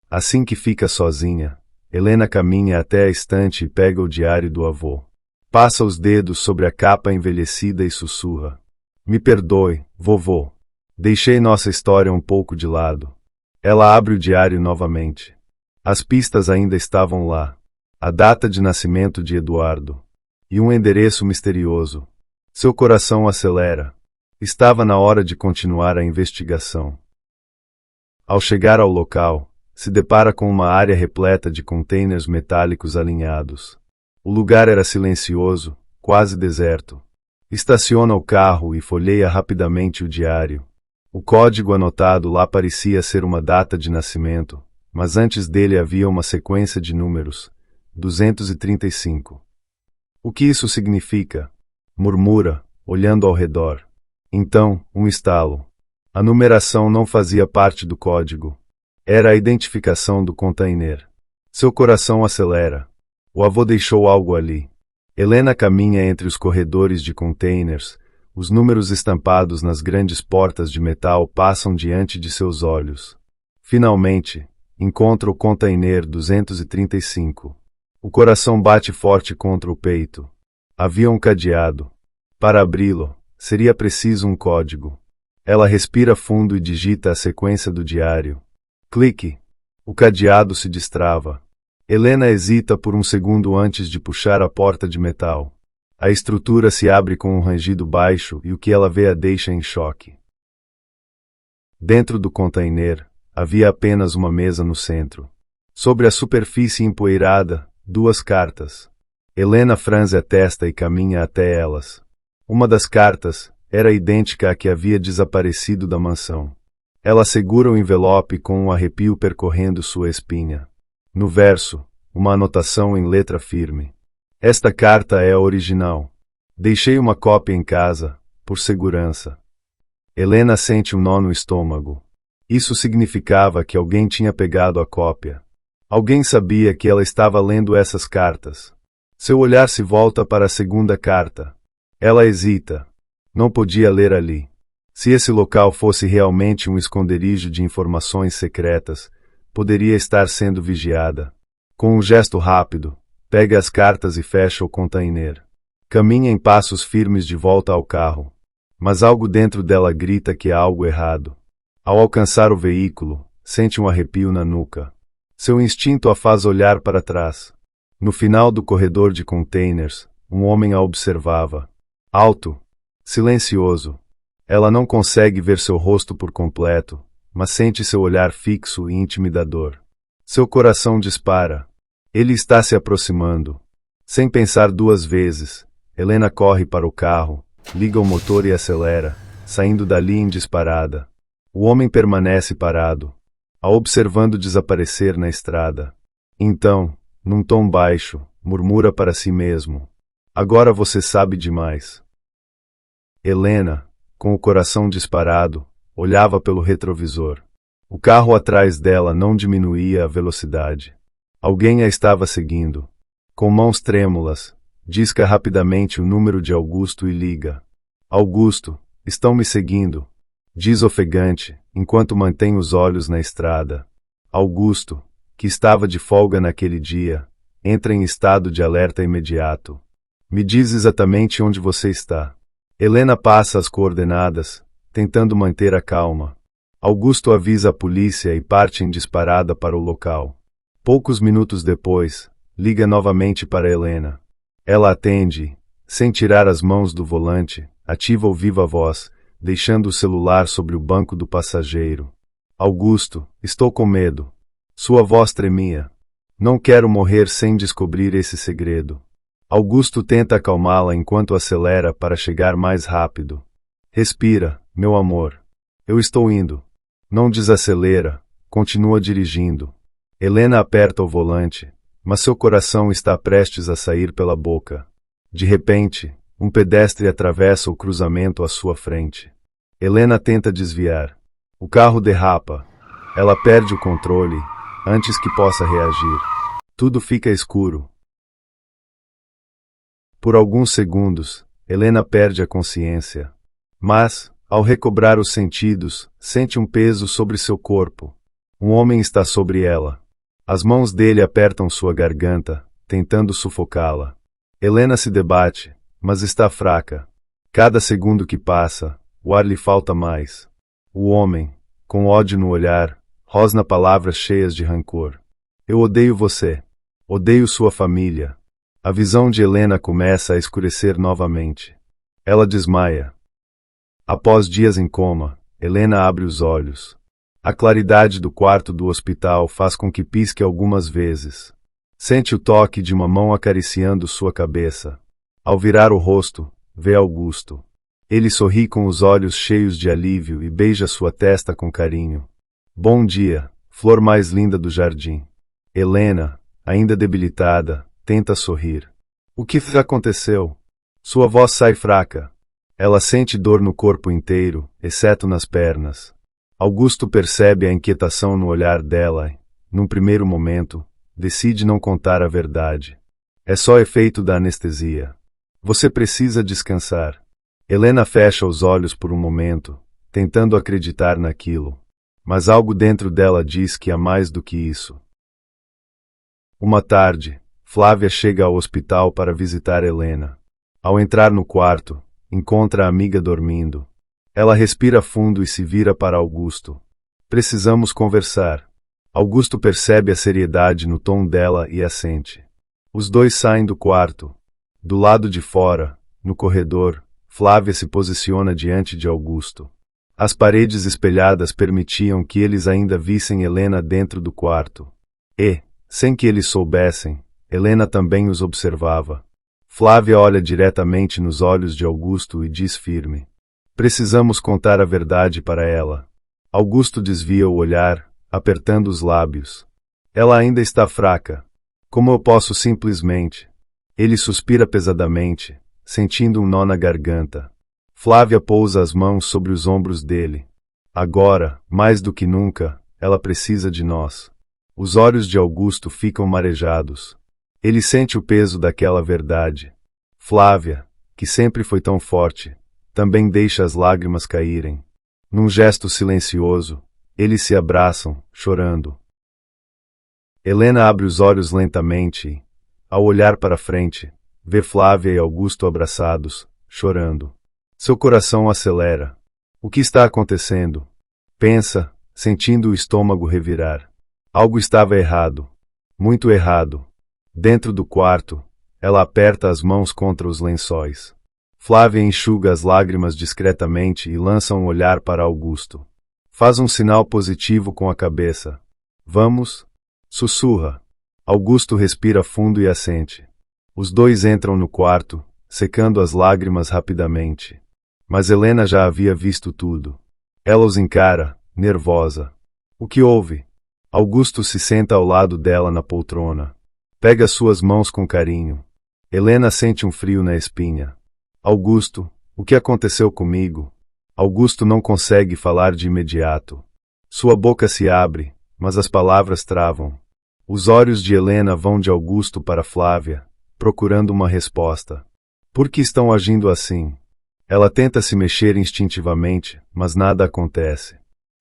Assim que fica sozinha, Helena caminha até a estante e pega o diário do avô. Passa os dedos sobre a capa envelhecida e sussurra: me perdoe, vovô. Deixei nossa história um pouco de lado. Ela abre o diário novamente. As pistas ainda estavam lá. A data de nascimento de Eduardo. E um endereço misterioso. Seu coração acelera. Estava na hora de continuar a investigação. Ao chegar ao local, se depara com uma área repleta de containers metálicos alinhados. O lugar era silencioso, quase deserto. Estaciona o carro e folheia rapidamente o diário. O código anotado lá parecia ser uma data de nascimento, mas antes dele havia uma sequência de números: 235. O que isso significa? Murmura, olhando ao redor. Então, um estalo. A numeração não fazia parte do código. Era a identificação do container. Seu coração acelera. O avô deixou algo ali. Helena caminha entre os corredores de containers. Os números estampados nas grandes portas de metal passam diante de seus olhos. Finalmente, encontra o container 235. O coração bate forte contra o peito. Havia um cadeado. Para abri-lo, seria preciso um código. Ela respira fundo e digita a sequência do diário. Clique. O cadeado se destrava. Helena hesita por um segundo antes de puxar a porta de metal. A estrutura se abre com um rangido baixo e o que ela vê a deixa em choque. Dentro do container, havia apenas uma mesa no centro. Sobre a superfície empoeirada, 2 cartas. Helena franze a testa e caminha até elas. Uma das cartas era idêntica à que havia desaparecido da mansão. Ela segura o envelope com um arrepio percorrendo sua espinha. No verso, uma anotação em letra firme. Esta carta é a original. Deixei uma cópia em casa, por segurança. Helena sente um nó no estômago. Isso significava que alguém tinha pegado a cópia. Alguém sabia que ela estava lendo essas cartas. Seu olhar se volta para a segunda carta. Ela hesita. Não podia ler ali. Se esse local fosse realmente um esconderijo de informações secretas, poderia estar sendo vigiada. Com um gesto rápido, pega as cartas e fecha o container. Caminha em passos firmes de volta ao carro. Mas algo dentro dela grita que há algo errado. Ao alcançar o veículo, sente um arrepio na nuca. Seu instinto a faz olhar para trás. No final do corredor de containers, um homem a observava. Alto, silencioso. Ela não consegue ver seu rosto por completo, mas sente seu olhar fixo e intimidador. Seu coração dispara. Ele está se aproximando. Sem pensar 2 vezes, Helena corre para o carro, liga o motor e acelera, saindo dali em disparada. O homem permanece parado, a observando desaparecer na estrada. Então, num tom baixo, murmura para si mesmo: agora você sabe demais. Helena, com o coração disparado, olhava pelo retrovisor. O carro atrás dela não diminuía a velocidade. Alguém a estava seguindo. Com mãos trêmulas, disca rapidamente o número de Augusto e liga. Augusto, estão me seguindo, diz ofegante, enquanto mantém os olhos na estrada. Augusto, que estava de folga naquele dia, entra em estado de alerta imediato. Me diz exatamente onde você está. Helena passa as coordenadas, tentando manter a calma. Augusto avisa a polícia e parte em disparada para o local. Poucos minutos depois, liga novamente para Helena. Ela atende, sem tirar as mãos do volante, ativa o viva voz, deixando o celular sobre o banco do passageiro. Augusto, estou com medo. Sua voz tremia. Não quero morrer sem descobrir esse segredo. Augusto tenta acalmá-la enquanto acelera para chegar mais rápido. Respira, meu amor. Eu estou indo. Não desacelera, continua dirigindo. Helena aperta o volante, mas seu coração está prestes a sair pela boca. De repente, um pedestre atravessa o cruzamento à sua frente. Helena tenta desviar. O carro derrapa. Ela perde o controle, antes que possa reagir. Tudo fica escuro. Por alguns segundos, Helena perde a consciência. Mas, ao recobrar os sentidos, sente um peso sobre seu corpo. Um homem está sobre ela. As mãos dele apertam sua garganta, tentando sufocá-la. Helena se debate, mas está fraca. Cada segundo que passa, o ar lhe falta mais. O homem, com ódio no olhar, rosna palavras cheias de rancor. Eu odeio você. Odeio sua família. A visão de Helena começa a escurecer novamente. Ela desmaia. Após dias em coma, Helena abre os olhos. A claridade do quarto do hospital faz com que pisque algumas vezes. Sente o toque de uma mão acariciando sua cabeça. Ao virar o rosto, vê Augusto. Ele sorri com os olhos cheios de alívio e beija sua testa com carinho. Bom dia, flor mais linda do jardim. Helena, ainda debilitada, tenta sorrir. O que aconteceu? Sua voz sai fraca. Ela sente dor no corpo inteiro, exceto nas pernas. Augusto percebe a inquietação no olhar dela e, num primeiro momento, decide não contar a verdade. É só efeito da anestesia. Você precisa descansar. Helena fecha os olhos por um momento, tentando acreditar naquilo. Mas algo dentro dela diz que há mais do que isso. Uma tarde, Flávia chega ao hospital para visitar Helena. Ao entrar no quarto, encontra a amiga dormindo. Ela respira fundo e se vira para Augusto. Precisamos conversar. Augusto percebe a seriedade no tom dela e assente. Os dois saem do quarto. Do lado de fora, no corredor, Flávia se posiciona diante de Augusto. As paredes espelhadas permitiam que eles ainda vissem Helena dentro do quarto. E, sem que eles soubessem, Helena também os observava. Flávia olha diretamente nos olhos de Augusto e diz firme: precisamos contar a verdade para ela. Augusto desvia o olhar, apertando os lábios. Ela ainda está fraca. Como eu posso simplesmente? Ele suspira pesadamente, sentindo um nó na garganta. Flávia pousa as mãos sobre os ombros dele. Agora, mais do que nunca, ela precisa de nós. Os olhos de Augusto ficam marejados. Ele sente o peso daquela verdade. Flávia, que sempre foi tão forte, também deixa as lágrimas caírem. Num gesto silencioso, eles se abraçam, chorando. Helena abre os olhos lentamente e, ao olhar para frente, vê Flávia e Augusto abraçados, chorando. Seu coração acelera. O que está acontecendo? Pensa, sentindo o estômago revirar. Algo estava errado. Muito errado. Dentro do quarto, ela aperta as mãos contra os lençóis. Flávia enxuga as lágrimas discretamente e lança um olhar para Augusto. Faz um sinal positivo com a cabeça. Vamos? Sussurra. Augusto respira fundo e assente. Os dois entram no quarto, secando as lágrimas rapidamente. Mas Helena já havia visto tudo. Ela os encara, nervosa. O que houve? Augusto se senta ao lado dela na poltrona. Pega suas mãos com carinho. Helena sente um frio na espinha. Augusto, o que aconteceu comigo? Augusto não consegue falar de imediato. Sua boca se abre, mas as palavras travam. Os olhos de Helena vão de Augusto para Flávia, procurando uma resposta. Por que estão agindo assim? Ela tenta se mexer instintivamente, mas nada acontece.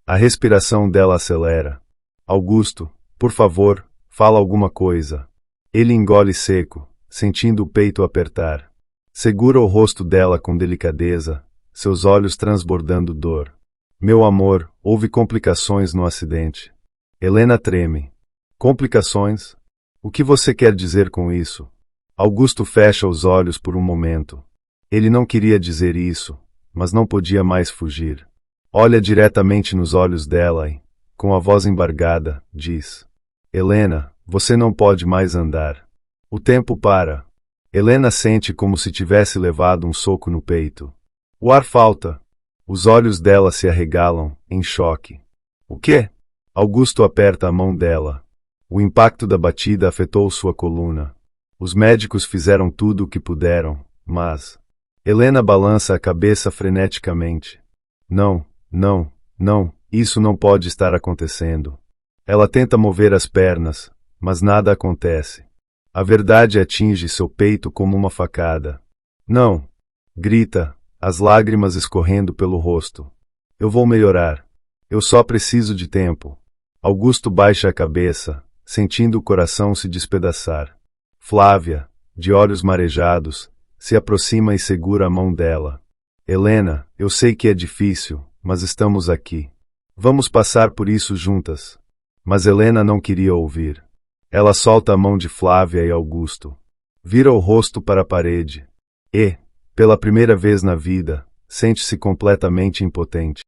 A respiração dela acelera. Augusto, por favor, fala alguma coisa. Ele engole seco, sentindo o peito apertar. Segura o rosto dela com delicadeza, seus olhos transbordando dor. Meu amor, houve complicações no acidente. Helena treme. Complicações? O que você quer dizer com isso? Augusto fecha os olhos por um momento. Ele não queria dizer isso, mas não podia mais fugir. Olha diretamente nos olhos dela e, com a voz embargada, diz: Helena, você não pode mais andar. O tempo para. Helena sente como se tivesse levado um soco no peito. O ar falta. Os olhos dela se arregalam, em choque. O quê? Augusto aperta a mão dela. O impacto da batida afetou sua coluna. Os médicos fizeram tudo o que puderam, mas... Helena balança a cabeça freneticamente. Não, não, não, isso não pode estar acontecendo. Ela tenta mover as pernas, mas nada acontece. A verdade atinge seu peito como uma facada. Não! Grita, as lágrimas escorrendo pelo rosto. Eu vou melhorar. Eu só preciso de tempo. Augusto baixa a cabeça, sentindo o coração se despedaçar. Flávia, de olhos marejados, se aproxima e segura a mão dela. Helena, eu sei que é difícil, mas estamos aqui. Vamos passar por isso juntas. Mas Helena não queria ouvir. Ela solta a mão de Flávia e Augusto. Vira o rosto para a parede. E, pela primeira vez na vida, sente-se completamente impotente.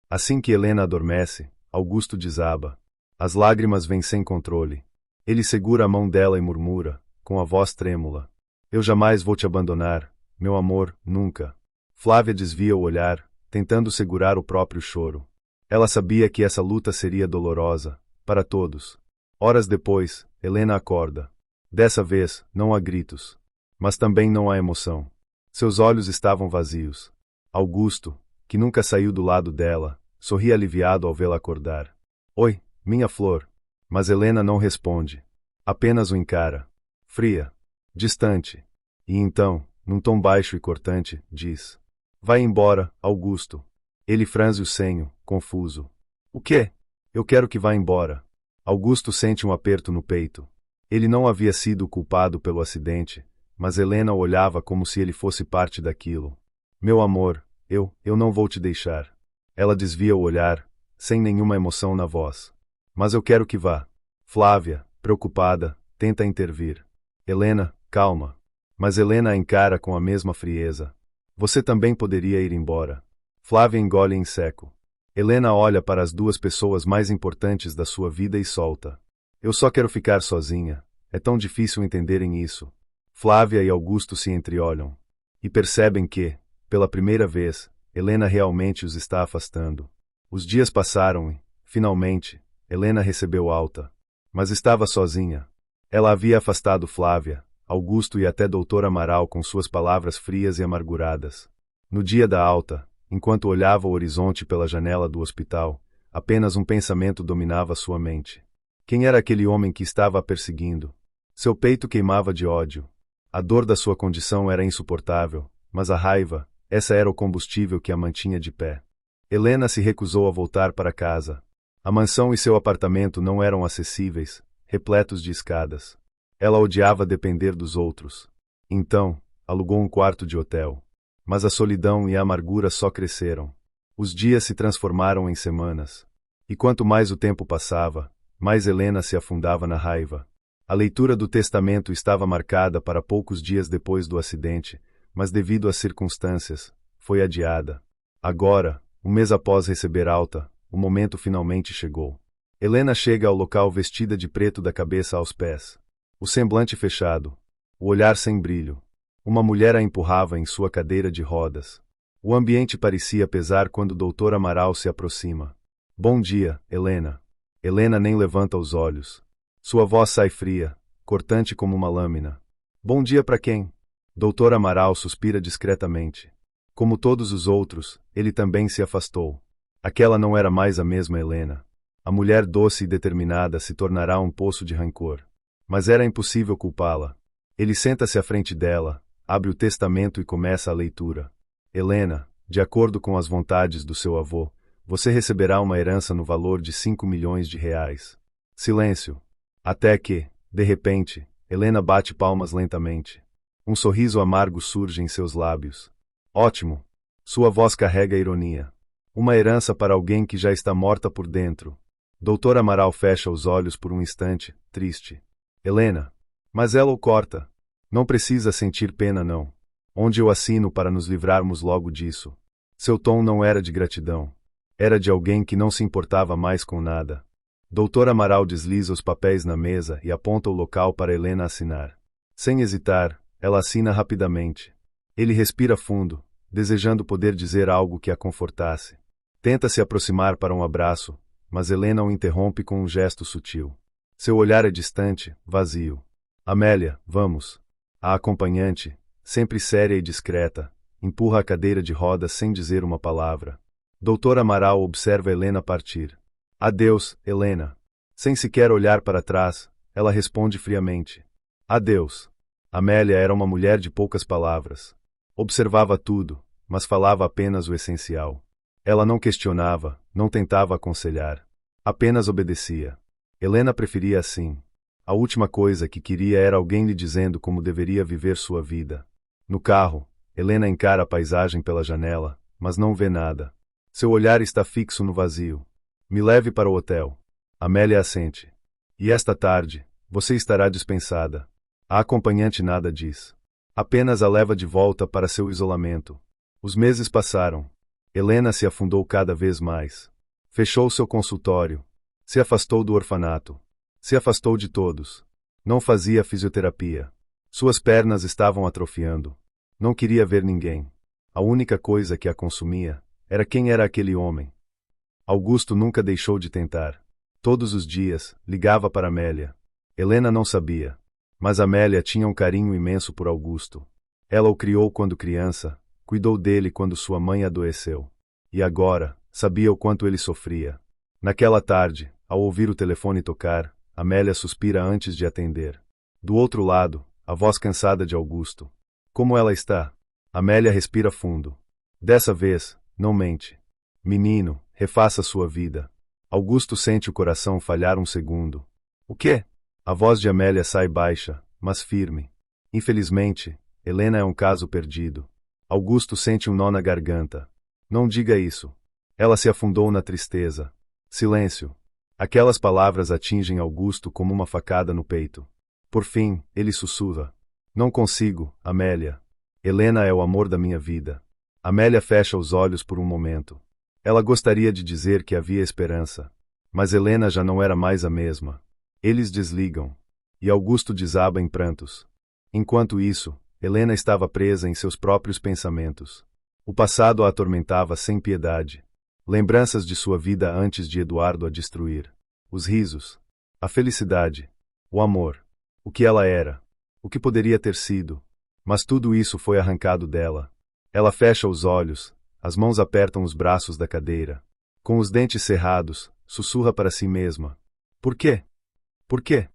Assim que Helena adormece, Augusto desaba. As lágrimas vêm sem controle. Ele segura a mão dela e murmura, com a voz trêmula: Eu jamais vou te abandonar, meu amor, nunca. Flávia desvia o olhar, tentando segurar o próprio choro. Ela sabia que essa luta seria dolorosa, para todos. Horas depois, Helena acorda. Dessa vez, não há gritos. Mas também não há emoção. Seus olhos estavam vazios. Augusto, que nunca saiu do lado dela, sorri aliviado ao vê-la acordar. Oi, minha flor. Mas Helena não responde. Apenas o encara. Fria. Distante. E então, num tom baixo e cortante, diz: Vai embora, Augusto. Ele franze o senho, confuso. O quê? Eu quero que vá embora. Augusto sente um aperto no peito. Ele não havia sido culpado pelo acidente, mas Helena o olhava como se ele fosse parte daquilo. Meu amor, eu não vou te deixar. Ela desvia o olhar, sem nenhuma emoção na voz. Mas eu quero que vá. Flávia, preocupada, tenta intervir. Helena, calma. Mas Helena a encara com a mesma frieza. Você também poderia ir embora. Flávia engole em seco. Helena olha para as duas pessoas mais importantes da sua vida e solta: Eu só quero ficar sozinha. É tão difícil entenderem isso. Flávia e Augusto se entreolham. E percebem que, pela primeira vez, Helena realmente os está afastando. Os dias passaram e, finalmente, Helena recebeu alta. Mas estava sozinha. Ela havia afastado Flávia, Augusto e até Dr. Amaral com suas palavras frias e amarguradas. No dia da alta, enquanto olhava o horizonte pela janela do hospital, apenas um pensamento dominava sua mente. Quem era aquele homem que estava a perseguindo? Seu peito queimava de ódio. A dor da sua condição era insuportável, mas a raiva, essa era o combustível que a mantinha de pé. Helena se recusou a voltar para casa. A mansão e seu apartamento não eram acessíveis, repletos de escadas. Ela odiava depender dos outros. Então, alugou um quarto de hotel. Mas a solidão e a amargura só cresceram. Os dias se transformaram em semanas. E quanto mais o tempo passava, mais Helena se afundava na raiva. A leitura do testamento estava marcada para poucos dias depois do acidente, mas devido às circunstâncias, foi adiada. Agora, um mês após receber alta, o momento finalmente chegou. Helena chega ao local vestida de preto da cabeça aos pés. O semblante fechado, o olhar sem brilho. Uma mulher a empurrava em sua cadeira de rodas. O ambiente parecia pesar quando o Dr. Amaral se aproxima. Bom dia, Helena. Helena nem levanta os olhos. Sua voz sai fria, cortante como uma lâmina. Bom dia para quem? Dr. Amaral suspira discretamente. Como todos os outros, ele também se afastou. Aquela não era mais a mesma Helena. A mulher doce e determinada se tornará um poço de rancor. Mas era impossível culpá-la. Ele senta-se à frente dela, abre o testamento e começa a leitura. Helena, de acordo com as vontades do seu avô, você receberá uma herança no valor de 5 milhões de reais. Silêncio. Até que, de repente, Helena bate palmas lentamente. Um sorriso amargo surge em seus lábios. Ótimo. Sua voz carrega ironia. Uma herança para alguém que já está morta por dentro. Dr. Amaral fecha os olhos por um instante, triste. Helena. Mas ela o corta. Não precisa sentir pena não. Onde eu assino para nos livrarmos logo disso. Seu tom não era de gratidão. Era de alguém que não se importava mais com nada. Dr. Amaral desliza os papéis na mesa e aponta o local para Helena assinar. Sem hesitar, ela assina rapidamente. Ele respira fundo, desejando poder dizer algo que a confortasse. Tenta se aproximar para um abraço, mas Helena o interrompe com um gesto sutil. Seu olhar é distante, vazio. Amélia, vamos. A acompanhante, sempre séria e discreta, empurra a cadeira de rodas sem dizer uma palavra. Dr. Amaral observa Helena partir. Adeus, Helena. Sem sequer olhar para trás, ela responde friamente. Adeus. Amélia era uma mulher de poucas palavras. Observava tudo, mas falava apenas o essencial. Ela não questionava, não tentava aconselhar. Apenas obedecia. Helena preferia assim. A última coisa que queria era alguém lhe dizendo como deveria viver sua vida. No carro, Helena encara a paisagem pela janela, mas não vê nada. Seu olhar está fixo no vazio. Me leve para o hotel. Amélia assente. E esta tarde, você estará dispensada. A acompanhante nada diz. Apenas a leva de volta para seu isolamento. Os meses passaram. Helena se afundou cada vez mais. Fechou seu consultório. Se afastou do orfanato. Se afastou de todos. Não fazia fisioterapia. Suas pernas estavam atrofiando. Não queria ver ninguém. A única coisa que a consumia era quem era aquele homem. Augusto nunca deixou de tentar. Todos os dias, ligava para Amélia. Helena não sabia. Mas Amélia tinha um carinho imenso por Augusto. Ela o criou quando criança, cuidou dele quando sua mãe adoeceu. E agora, sabia o quanto ele sofria. Naquela tarde, ao ouvir o telefone tocar, Amélia suspira antes de atender. Do outro lado, a voz cansada de Augusto. Como ela está? Amélia respira fundo. Dessa vez, não mente. Menino, refaça sua vida. Augusto sente o coração falhar um segundo. O quê? A voz de Amélia sai baixa, mas firme. Infelizmente, Helena é um caso perdido. Augusto sente um nó na garganta. Não diga isso. Ela se afundou na tristeza. Silêncio. Aquelas palavras atingem Augusto como uma facada no peito. Por fim, ele sussurra. Não consigo, Amélia. Helena é o amor da minha vida. Amélia fecha os olhos por um momento. Ela gostaria de dizer que havia esperança. Mas Helena já não era mais a mesma. Eles desligam. E Augusto desaba em prantos. Enquanto isso, Helena estava presa em seus próprios pensamentos. O passado a atormentava sem piedade. Lembranças de sua vida antes de Eduardo a destruir. Os risos. A felicidade. O amor. O que ela era. O que poderia ter sido. Mas tudo isso foi arrancado dela. Ela fecha os olhos, as mãos apertam os braços da cadeira. Com os dentes cerrados, sussurra para si mesma. Por quê? Por quê?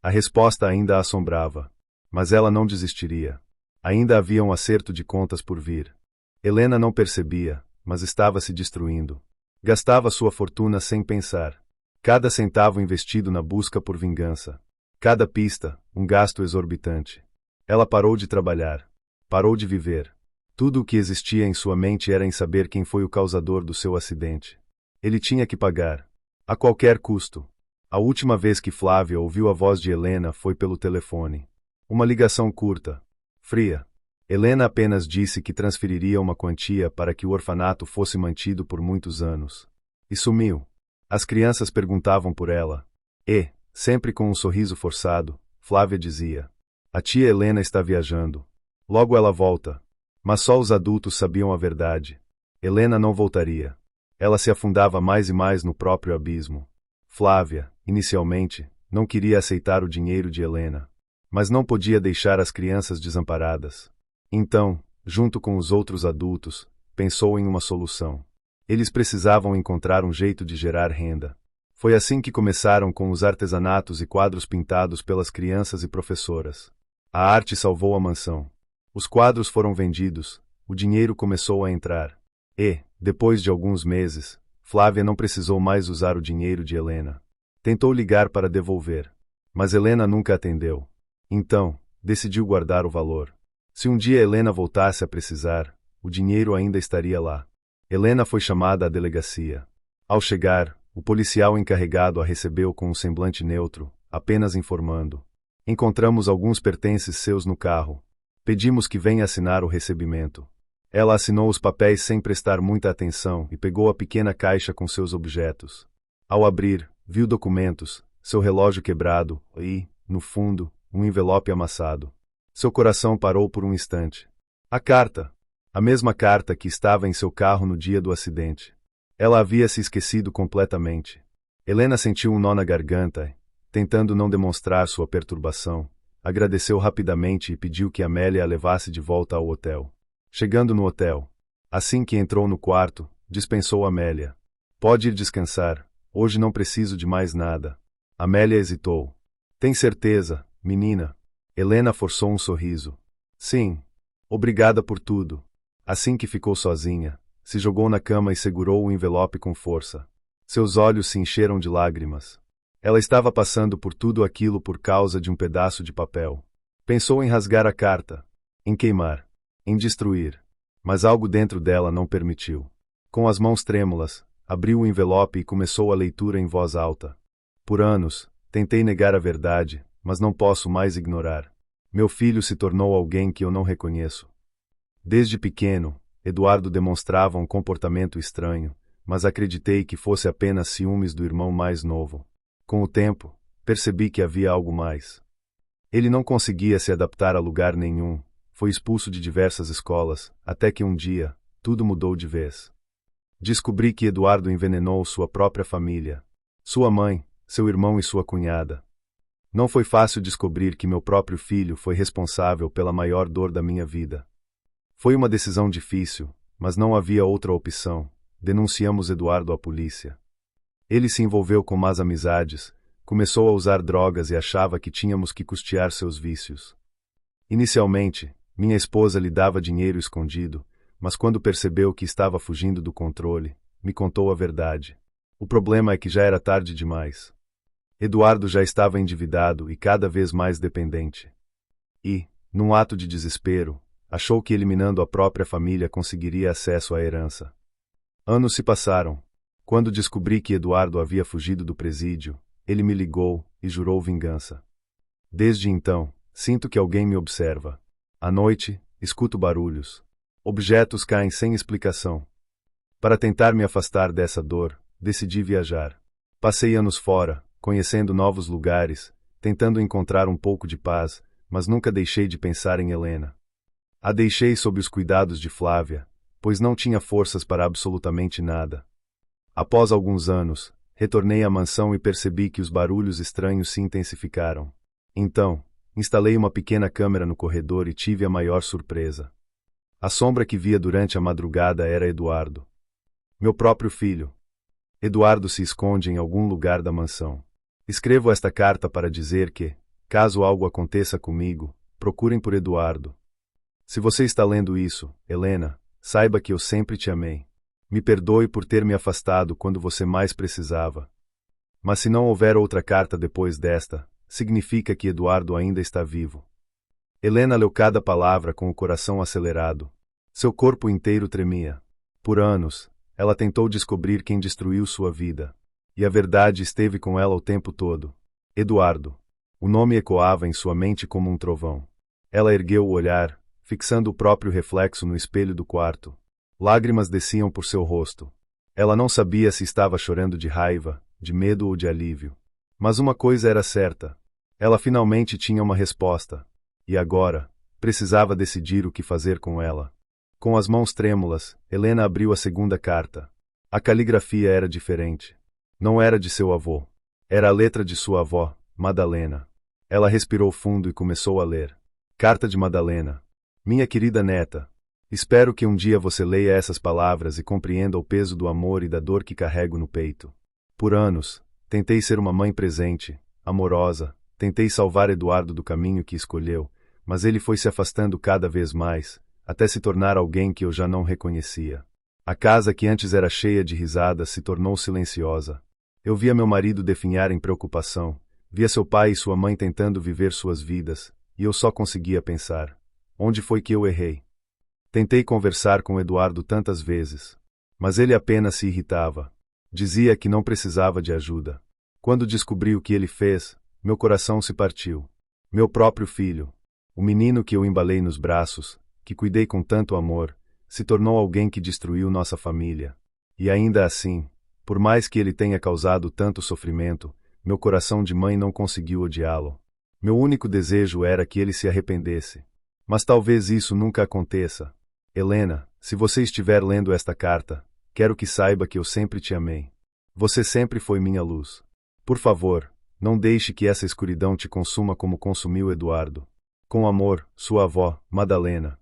A resposta ainda a assombrava. Mas ela não desistiria. Ainda havia um acerto de contas por vir. Helena não percebia, mas estava se destruindo. Gastava sua fortuna sem pensar. Cada centavo investido na busca por vingança. Cada pista, um gasto exorbitante. Ela parou de trabalhar. Parou de viver. Tudo o que existia em sua mente era em saber quem foi o causador do seu acidente. Ele tinha que pagar. A qualquer custo. A última vez que Flávia ouviu a voz de Helena foi pelo telefone. Uma ligação curta. Fria. Helena apenas disse que transferiria uma quantia para que o orfanato fosse mantido por muitos anos. E sumiu. As crianças perguntavam por ela. E, sempre com um sorriso forçado, Flávia dizia. A tia Helena está viajando. Logo ela volta. Mas só os adultos sabiam a verdade. Helena não voltaria. Ela se afundava mais e mais no próprio abismo. Flávia, inicialmente, não queria aceitar o dinheiro de Helena. Mas não podia deixar as crianças desamparadas. Então, junto com os outros adultos, pensou em uma solução. Eles precisavam encontrar um jeito de gerar renda. Foi assim que começaram com os artesanatos e quadros pintados pelas crianças e professoras. A arte salvou a mansão. Os quadros foram vendidos, o dinheiro começou a entrar. E, depois de alguns meses, Flávia não precisou mais usar o dinheiro de Helena. Tentou ligar para devolver. Mas Helena nunca atendeu. Então, decidiu guardar o valor. Se um dia Helena voltasse a precisar, o dinheiro ainda estaria lá. Helena foi chamada à delegacia. Ao chegar, o policial encarregado a recebeu com um semblante neutro, apenas informando. Encontramos alguns pertences seus no carro. Pedimos que venha assinar o recebimento. Ela assinou os papéis sem prestar muita atenção e pegou a pequena caixa com seus objetos. Ao abrir, viu documentos, seu relógio quebrado e, no fundo, um envelope amassado. Seu coração parou por um instante. A carta! A mesma carta que estava em seu carro no dia do acidente. Ela havia se esquecido completamente. Helena sentiu um nó na garganta e, tentando não demonstrar sua perturbação, agradeceu rapidamente e pediu que Amélia a levasse de volta ao hotel. Chegando no hotel, assim que entrou no quarto, dispensou Amélia. Pode ir descansar, hoje não preciso de mais nada. Amélia hesitou. Tem certeza, menina? Helena forçou um sorriso. Sim. Obrigada por tudo. Assim que ficou sozinha, se jogou na cama e segurou o envelope com força. Seus olhos se encheram de lágrimas. Ela estava passando por tudo aquilo por causa de um pedaço de papel. Pensou em rasgar a carta, em queimar, em destruir. Mas algo dentro dela não permitiu. Com as mãos trêmulas, abriu o envelope e começou a leitura em voz alta. Por anos, tentei negar a verdade, mas não posso mais ignorar. Meu filho se tornou alguém que eu não reconheço. Desde pequeno, Eduardo demonstrava um comportamento estranho, mas acreditei que fosse apenas ciúmes do irmão mais novo. Com o tempo, percebi que havia algo mais. Ele não conseguia se adaptar a lugar nenhum, foi expulso de diversas escolas, até que um dia, tudo mudou de vez. Descobri que Eduardo envenenou sua própria família. Sua mãe, seu irmão e sua cunhada. Não foi fácil descobrir que meu próprio filho foi responsável pela maior dor da minha vida. Foi uma decisão difícil, mas não havia outra opção. Denunciamos Eduardo à polícia. Ele se envolveu com más amizades, começou a usar drogas e achava que tínhamos que custear seus vícios. Inicialmente, minha esposa lhe dava dinheiro escondido, mas quando percebeu que estava fugindo do controle, me contou a verdade. O problema é que já era tarde demais. Eduardo já estava endividado e cada vez mais dependente. E, num ato de desespero, achou que eliminando a própria família conseguiria acesso à herança. Anos se passaram. Quando descobri que Eduardo havia fugido do presídio, ele me ligou e jurou vingança. Desde então, sinto que alguém me observa. À noite, escuto barulhos. Objetos caem sem explicação. Para tentar me afastar dessa dor, decidi viajar. Passei anos fora, conhecendo novos lugares, tentando encontrar um pouco de paz, mas nunca deixei de pensar em Helena. A deixei sob os cuidados de Flávia, pois não tinha forças para absolutamente nada. Após alguns anos, retornei à mansão e percebi que os barulhos estranhos se intensificaram. Então, instalei uma pequena câmera no corredor e tive a maior surpresa. A sombra que via durante a madrugada era Eduardo. Meu próprio filho. Eduardo se esconde em algum lugar da mansão. Escrevo esta carta para dizer que, caso algo aconteça comigo, procurem por Eduardo. Se você está lendo isso, Helena, saiba que eu sempre te amei. Me perdoe por ter me afastado quando você mais precisava. Mas se não houver outra carta depois desta, significa que Eduardo ainda está vivo. Helena leu cada palavra com o coração acelerado. Seu corpo inteiro tremia. Por anos, ela tentou descobrir quem destruiu sua vida. E a verdade esteve com ela o tempo todo. Eduardo. O nome ecoava em sua mente como um trovão. Ela ergueu o olhar, fixando o próprio reflexo no espelho do quarto. Lágrimas desciam por seu rosto. Ela não sabia se estava chorando de raiva, de medo ou de alívio. Mas uma coisa era certa. Ela finalmente tinha uma resposta. E agora, precisava decidir o que fazer com ela. Com as mãos trêmulas, Helena abriu a segunda carta. A caligrafia era diferente. Não era de seu avô. Era a letra de sua avó, Madalena. Ela respirou fundo e começou a ler. Carta de Madalena. Minha querida neta. Espero que um dia você leia essas palavras e compreenda o peso do amor e da dor que carrego no peito. Por anos, tentei ser uma mãe presente, amorosa, tentei salvar Eduardo do caminho que escolheu, mas ele foi se afastando cada vez mais, até se tornar alguém que eu já não reconhecia. A casa que antes era cheia de risadas se tornou silenciosa. Eu via meu marido definhar em preocupação, via seu pai e sua mãe tentando viver suas vidas, e eu só conseguia pensar: onde foi que eu errei? Tentei conversar com Eduardo tantas vezes, mas ele apenas se irritava. Dizia que não precisava de ajuda. Quando descobri o que ele fez, meu coração se partiu. Meu próprio filho. O menino que eu embalei nos braços, que cuidei com tanto amor, se tornou alguém que destruiu nossa família. E ainda assim, por mais que ele tenha causado tanto sofrimento, meu coração de mãe não conseguiu odiá-lo. Meu único desejo era que ele se arrependesse. Mas talvez isso nunca aconteça. Helena, se você estiver lendo esta carta, quero que saiba que eu sempre te amei. Você sempre foi minha luz. Por favor, não deixe que essa escuridão te consuma como consumiu Eduardo. Com amor, sua avó, Madalena.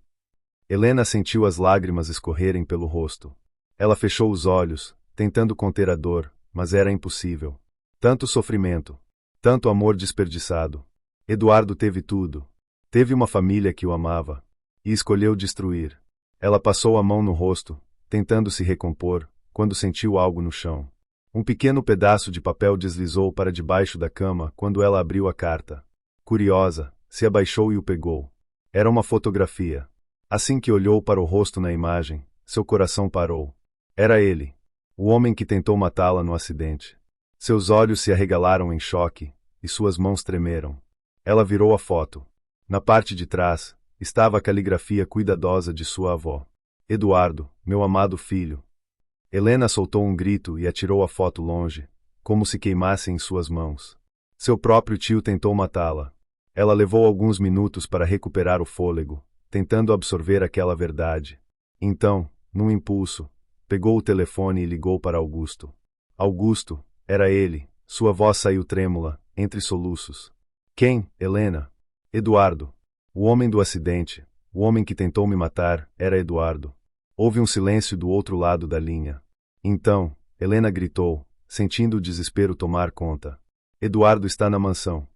Helena sentiu as lágrimas escorrerem pelo rosto. Ela fechou os olhos, tentando conter a dor, mas era impossível. Tanto sofrimento, tanto amor desperdiçado. Eduardo teve tudo. Teve uma família que o amava. E escolheu destruir. Ela passou a mão no rosto, tentando se recompor, quando sentiu algo no chão. Um pequeno pedaço de papel deslizou para debaixo da cama quando ela abriu a carta. Curiosa, se abaixou e o pegou. Era uma fotografia. Assim que olhou para o rosto na imagem, seu coração parou. Era ele. O homem que tentou matá-la no acidente. Seus olhos se arregalaram em choque, e suas mãos tremeram. Ela virou a foto. Na parte de trás, estava a caligrafia cuidadosa de sua avó. Eduardo, meu amado filho. Helena soltou um grito e atirou a foto longe, como se queimasse em suas mãos. Seu próprio tio tentou matá-la. Ela levou alguns minutos para recuperar o fôlego, tentando absorver aquela verdade. Então, num impulso, pegou o telefone e ligou para Augusto. Augusto, era ele. Sua voz saiu trêmula, entre soluços. Quem, Helena? Eduardo. O homem do acidente, o homem que tentou me matar, era Eduardo. Houve um silêncio do outro lado da linha. Então, Helena gritou, sentindo o desespero tomar conta. Eduardo está na mansão.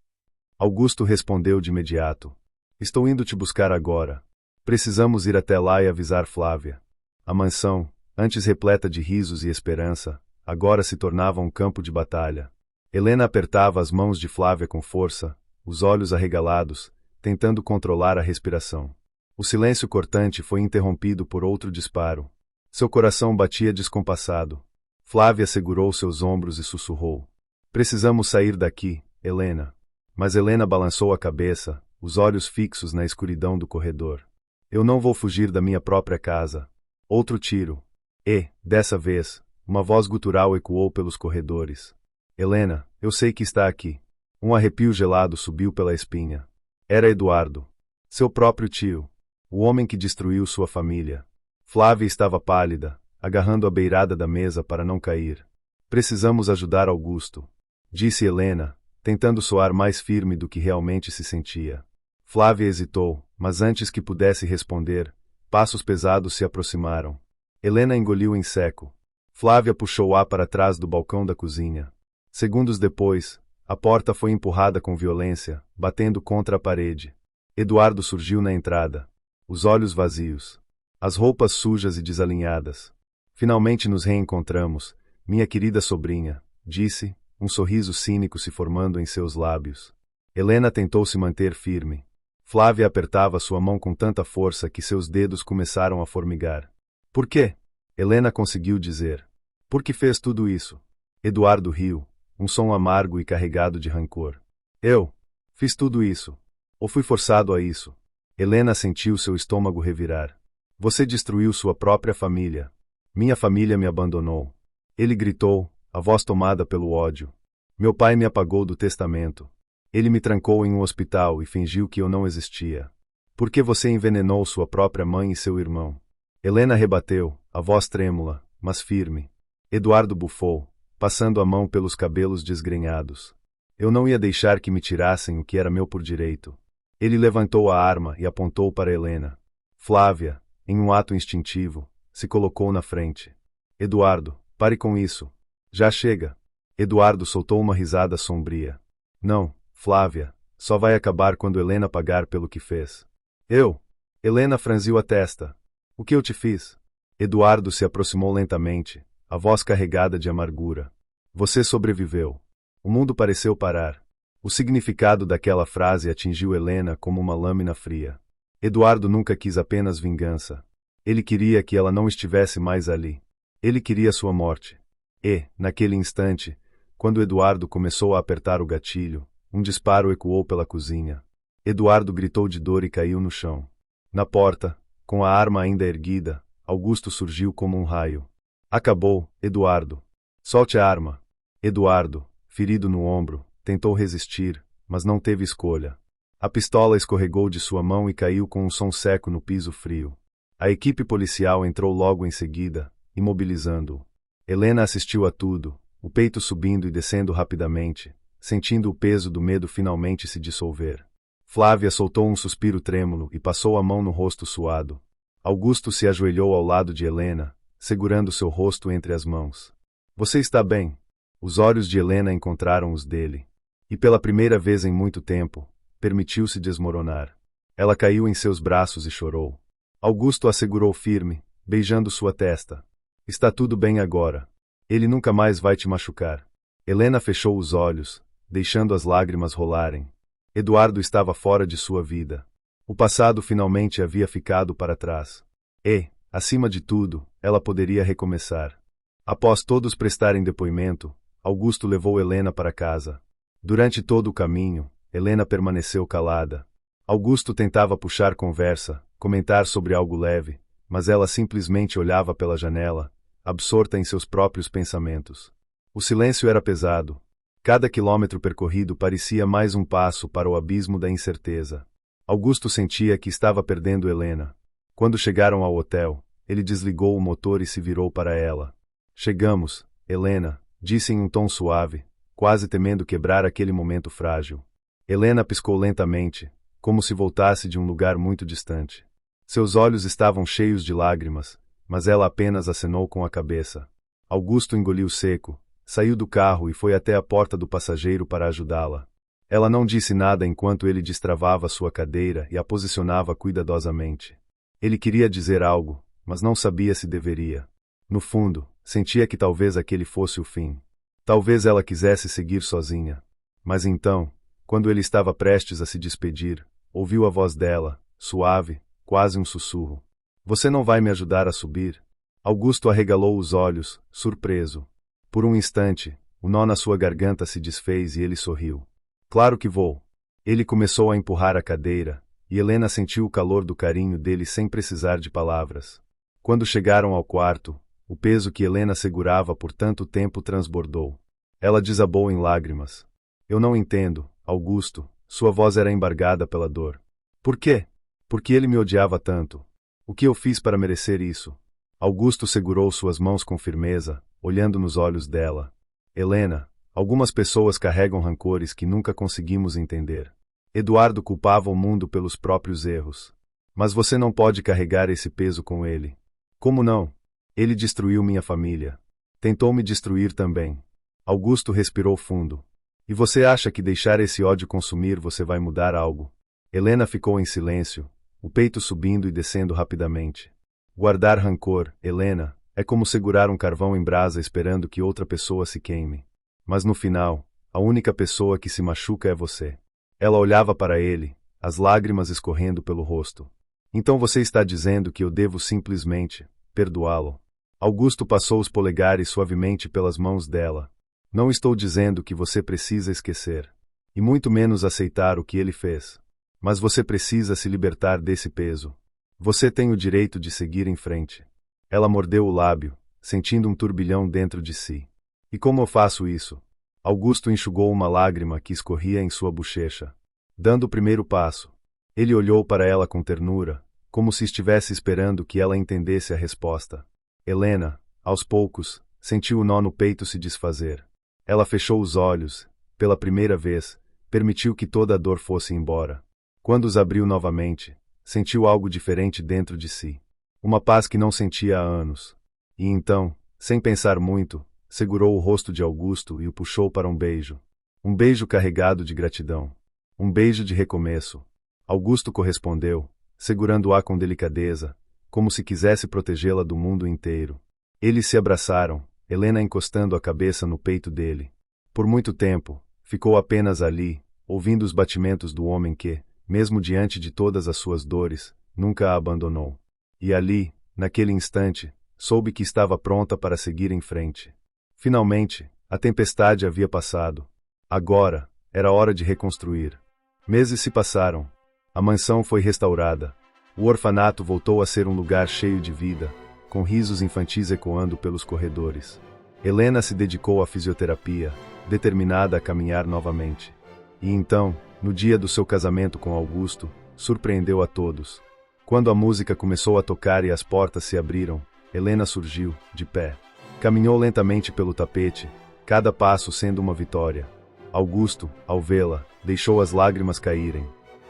Augusto respondeu de imediato. Estou indo te buscar agora. Precisamos ir até lá e avisar Flávia. A mansão, antes repleta de risos e esperança, agora se tornava um campo de batalha. Helena apertava as mãos de Flávia com força, os olhos arregalados, tentando controlar a respiração. O silêncio cortante foi interrompido por outro disparo. Seu coração batia descompassado. Flávia segurou seus ombros e sussurrou. Precisamos sair daqui, Helena. Mas Helena balançou a cabeça, os olhos fixos na escuridão do corredor. Eu não vou fugir da minha própria casa. Outro tiro. E, dessa vez, uma voz gutural ecoou pelos corredores. Helena, eu sei que está aqui. Um arrepio gelado subiu pela espinha. Era Eduardo. Seu próprio tio. O homem que destruiu sua família. Flávia estava pálida, agarrando a beirada da mesa para não cair. Precisamos ajudar Augusto, disse Helena, tentando soar mais firme do que realmente se sentia. Flávia hesitou, mas antes que pudesse responder, passos pesados se aproximaram. Helena engoliu em seco. Flávia puxou-a para trás do balcão da cozinha. Segundos depois, a porta foi empurrada com violência, batendo contra a parede. Eduardo surgiu na entrada. Os olhos vazios. As roupas sujas e desalinhadas. Finalmente nos reencontramos, minha querida sobrinha, disse, um sorriso cínico se formando em seus lábios. Helena tentou se manter firme. Flávia apertava sua mão com tanta força que seus dedos começaram a formigar. Por quê? Helena conseguiu dizer. Por que fez tudo isso? Eduardo riu, um som amargo e carregado de rancor. Eu fiz tudo isso. Ou fui forçado a isso? Helena sentiu seu estômago revirar. Você destruiu sua própria família. Minha família me abandonou. Ele gritou, a voz tomada pelo ódio. Meu pai me apagou do testamento. Ele me trancou em um hospital e fingiu que eu não existia. Por que você envenenou sua própria mãe e seu irmão? Helena rebateu, a voz trêmula, mas firme. Eduardo bufou, passando a mão pelos cabelos desgrenhados. Eu não ia deixar que me tirassem o que era meu por direito. Ele levantou a arma e apontou para Helena. Flávia, em um ato instintivo, se colocou na frente. Eduardo, pare com isso. Já chega. Eduardo soltou uma risada sombria. Não, Flávia, só vai acabar quando Helena pagar pelo que fez. Eu? Helena franziu a testa. O que eu te fiz? Eduardo se aproximou lentamente, a voz carregada de amargura. Você sobreviveu. O mundo pareceu parar. O significado daquela frase atingiu Helena como uma lâmina fria. Eduardo nunca quis apenas vingança. Ele queria que ela não estivesse mais ali. Ele queria sua morte. E, naquele instante, quando Eduardo começou a apertar o gatilho, um disparo ecoou pela cozinha. Eduardo gritou de dor e caiu no chão. Na porta, com a arma ainda erguida, Augusto surgiu como um raio. Acabou, Eduardo. Solte a arma. Eduardo, ferido no ombro, tentou resistir, mas não teve escolha. A pistola escorregou de sua mão e caiu com um som seco no piso frio. A equipe policial entrou logo em seguida, imobilizando-o. Helena assistiu a tudo, o peito subindo e descendo rapidamente, sentindo o peso do medo finalmente se dissolver. Flávia soltou um suspiro trêmulo e passou a mão no rosto suado. Augusto se ajoelhou ao lado de Helena, segurando seu rosto entre as mãos. Você está bem? Os olhos de Helena encontraram os dele. E pela primeira vez em muito tempo, permitiu-se desmoronar. Ela caiu em seus braços e chorou. Augusto a segurou firme, beijando sua testa. Está tudo bem agora. Ele nunca mais vai te machucar. Helena fechou os olhos, deixando as lágrimas rolarem. Eduardo estava fora de sua vida. O passado finalmente havia ficado para trás. E, acima de tudo, ela poderia recomeçar. Após todos prestarem depoimento, Augusto levou Helena para casa. Durante todo o caminho, Helena permaneceu calada. Augusto tentava puxar conversa, comentar sobre algo leve, mas ela simplesmente olhava pela janela, absorta em seus próprios pensamentos. O silêncio era pesado. Cada quilômetro percorrido parecia mais um passo para o abismo da incerteza. Augusto sentia que estava perdendo Helena. Quando chegaram ao hotel, ele desligou o motor e se virou para ela. Chegamos, Helena, disse em um tom suave, quase temendo quebrar aquele momento frágil. Helena piscou lentamente, como se voltasse de um lugar muito distante. Seus olhos estavam cheios de lágrimas, mas ela apenas acenou com a cabeça. Augusto engoliu seco, saiu do carro e foi até a porta do passageiro para ajudá-la. Ela não disse nada enquanto ele destravava sua cadeira e a posicionava cuidadosamente. Ele queria dizer algo, mas não sabia se deveria. No fundo, sentia que talvez aquele fosse o fim. Talvez ela quisesse seguir sozinha. Mas então, quando ele estava prestes a se despedir, ouviu a voz dela, suave, quase um sussurro. Você não vai me ajudar a subir? Augusto arregalou os olhos, surpreso. Por um instante, o nó na sua garganta se desfez e ele sorriu. Claro que vou. Ele começou a empurrar a cadeira, e Helena sentiu o calor do carinho dele sem precisar de palavras. Quando chegaram ao quarto, o peso que Helena segurava por tanto tempo transbordou. Ela desabou em lágrimas. Eu não entendo, Augusto, sua voz era embargada pela dor. Por quê? Porque ele me odiava tanto. O que eu fiz para merecer isso? Augusto segurou suas mãos com firmeza, olhando nos olhos dela. Helena, algumas pessoas carregam rancores que nunca conseguimos entender. Eduardo culpava o mundo pelos próprios erros. Mas você não pode carregar esse peso com ele. Como não? Ele destruiu minha família. Tentou me destruir também. Augusto respirou fundo. E você acha que deixar esse ódio consumir você vai mudar algo? Helena ficou em silêncio, o peito subindo e descendo rapidamente. Guardar rancor, Helena, é como segurar um carvão em brasa esperando que outra pessoa se queime. Mas no final, a única pessoa que se machuca é você. Ela olhava para ele, as lágrimas escorrendo pelo rosto. Então você está dizendo que eu devo simplesmente perdoá-lo? Augusto passou os polegares suavemente pelas mãos dela. Não estou dizendo que você precisa esquecer, e muito menos aceitar o que ele fez. Mas você precisa se libertar desse peso. Você tem o direito de seguir em frente. Ela mordeu o lábio, sentindo um turbilhão dentro de si. E como eu faço isso? Augusto enxugou uma lágrima que escorria em sua bochecha. Dando o primeiro passo, ele olhou para ela com ternura, como se estivesse esperando que ela entendesse a resposta. Helena, aos poucos, sentiu o nó no peito se desfazer. Ela fechou os olhos, pela primeira vez, permitiu que toda a dor fosse embora. Quando os abriu novamente, sentiu algo diferente dentro de si. Uma paz que não sentia há anos. E então, sem pensar muito, segurou o rosto de Augusto e o puxou para um beijo. Um beijo carregado de gratidão. Um beijo de recomeço. Augusto correspondeu, segurando-a com delicadeza, como se quisesse protegê-la do mundo inteiro. Eles se abraçaram, Helena encostando a cabeça no peito dele. Por muito tempo, ficou apenas ali, ouvindo os batimentos do homem que, mesmo diante de todas as suas dores, nunca a abandonou. E ali, naquele instante, soube que estava pronta para seguir em frente. Finalmente, a tempestade havia passado. Agora, era hora de reconstruir. Meses se passaram. A mansão foi restaurada. O orfanato voltou a ser um lugar cheio de vida, com risos infantis ecoando pelos corredores. Helena se dedicou à fisioterapia, determinada a caminhar novamente. E então, no dia do seu casamento com Augusto, surpreendeu a todos. Quando a música começou a tocar e as portas se abriram, Helena surgiu, de pé. Caminhou lentamente pelo tapete, cada passo sendo uma vitória. Augusto, ao vê-la, deixou as lágrimas caírem.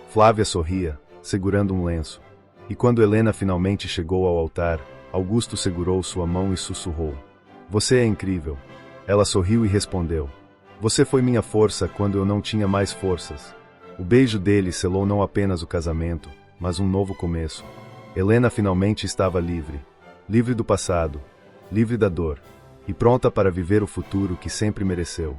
Flávia sorria, segurando um lenço. E quando Helena finalmente chegou ao altar, Augusto segurou sua mão e sussurrou: "Você é incrível." Ela sorriu e respondeu: "Você foi minha força quando eu não tinha mais forças." O beijo dele selou não apenas o casamento, mas um novo começo. Helena finalmente estava livre. Livre do passado, livre da dor, e pronta para viver o futuro que sempre mereceu.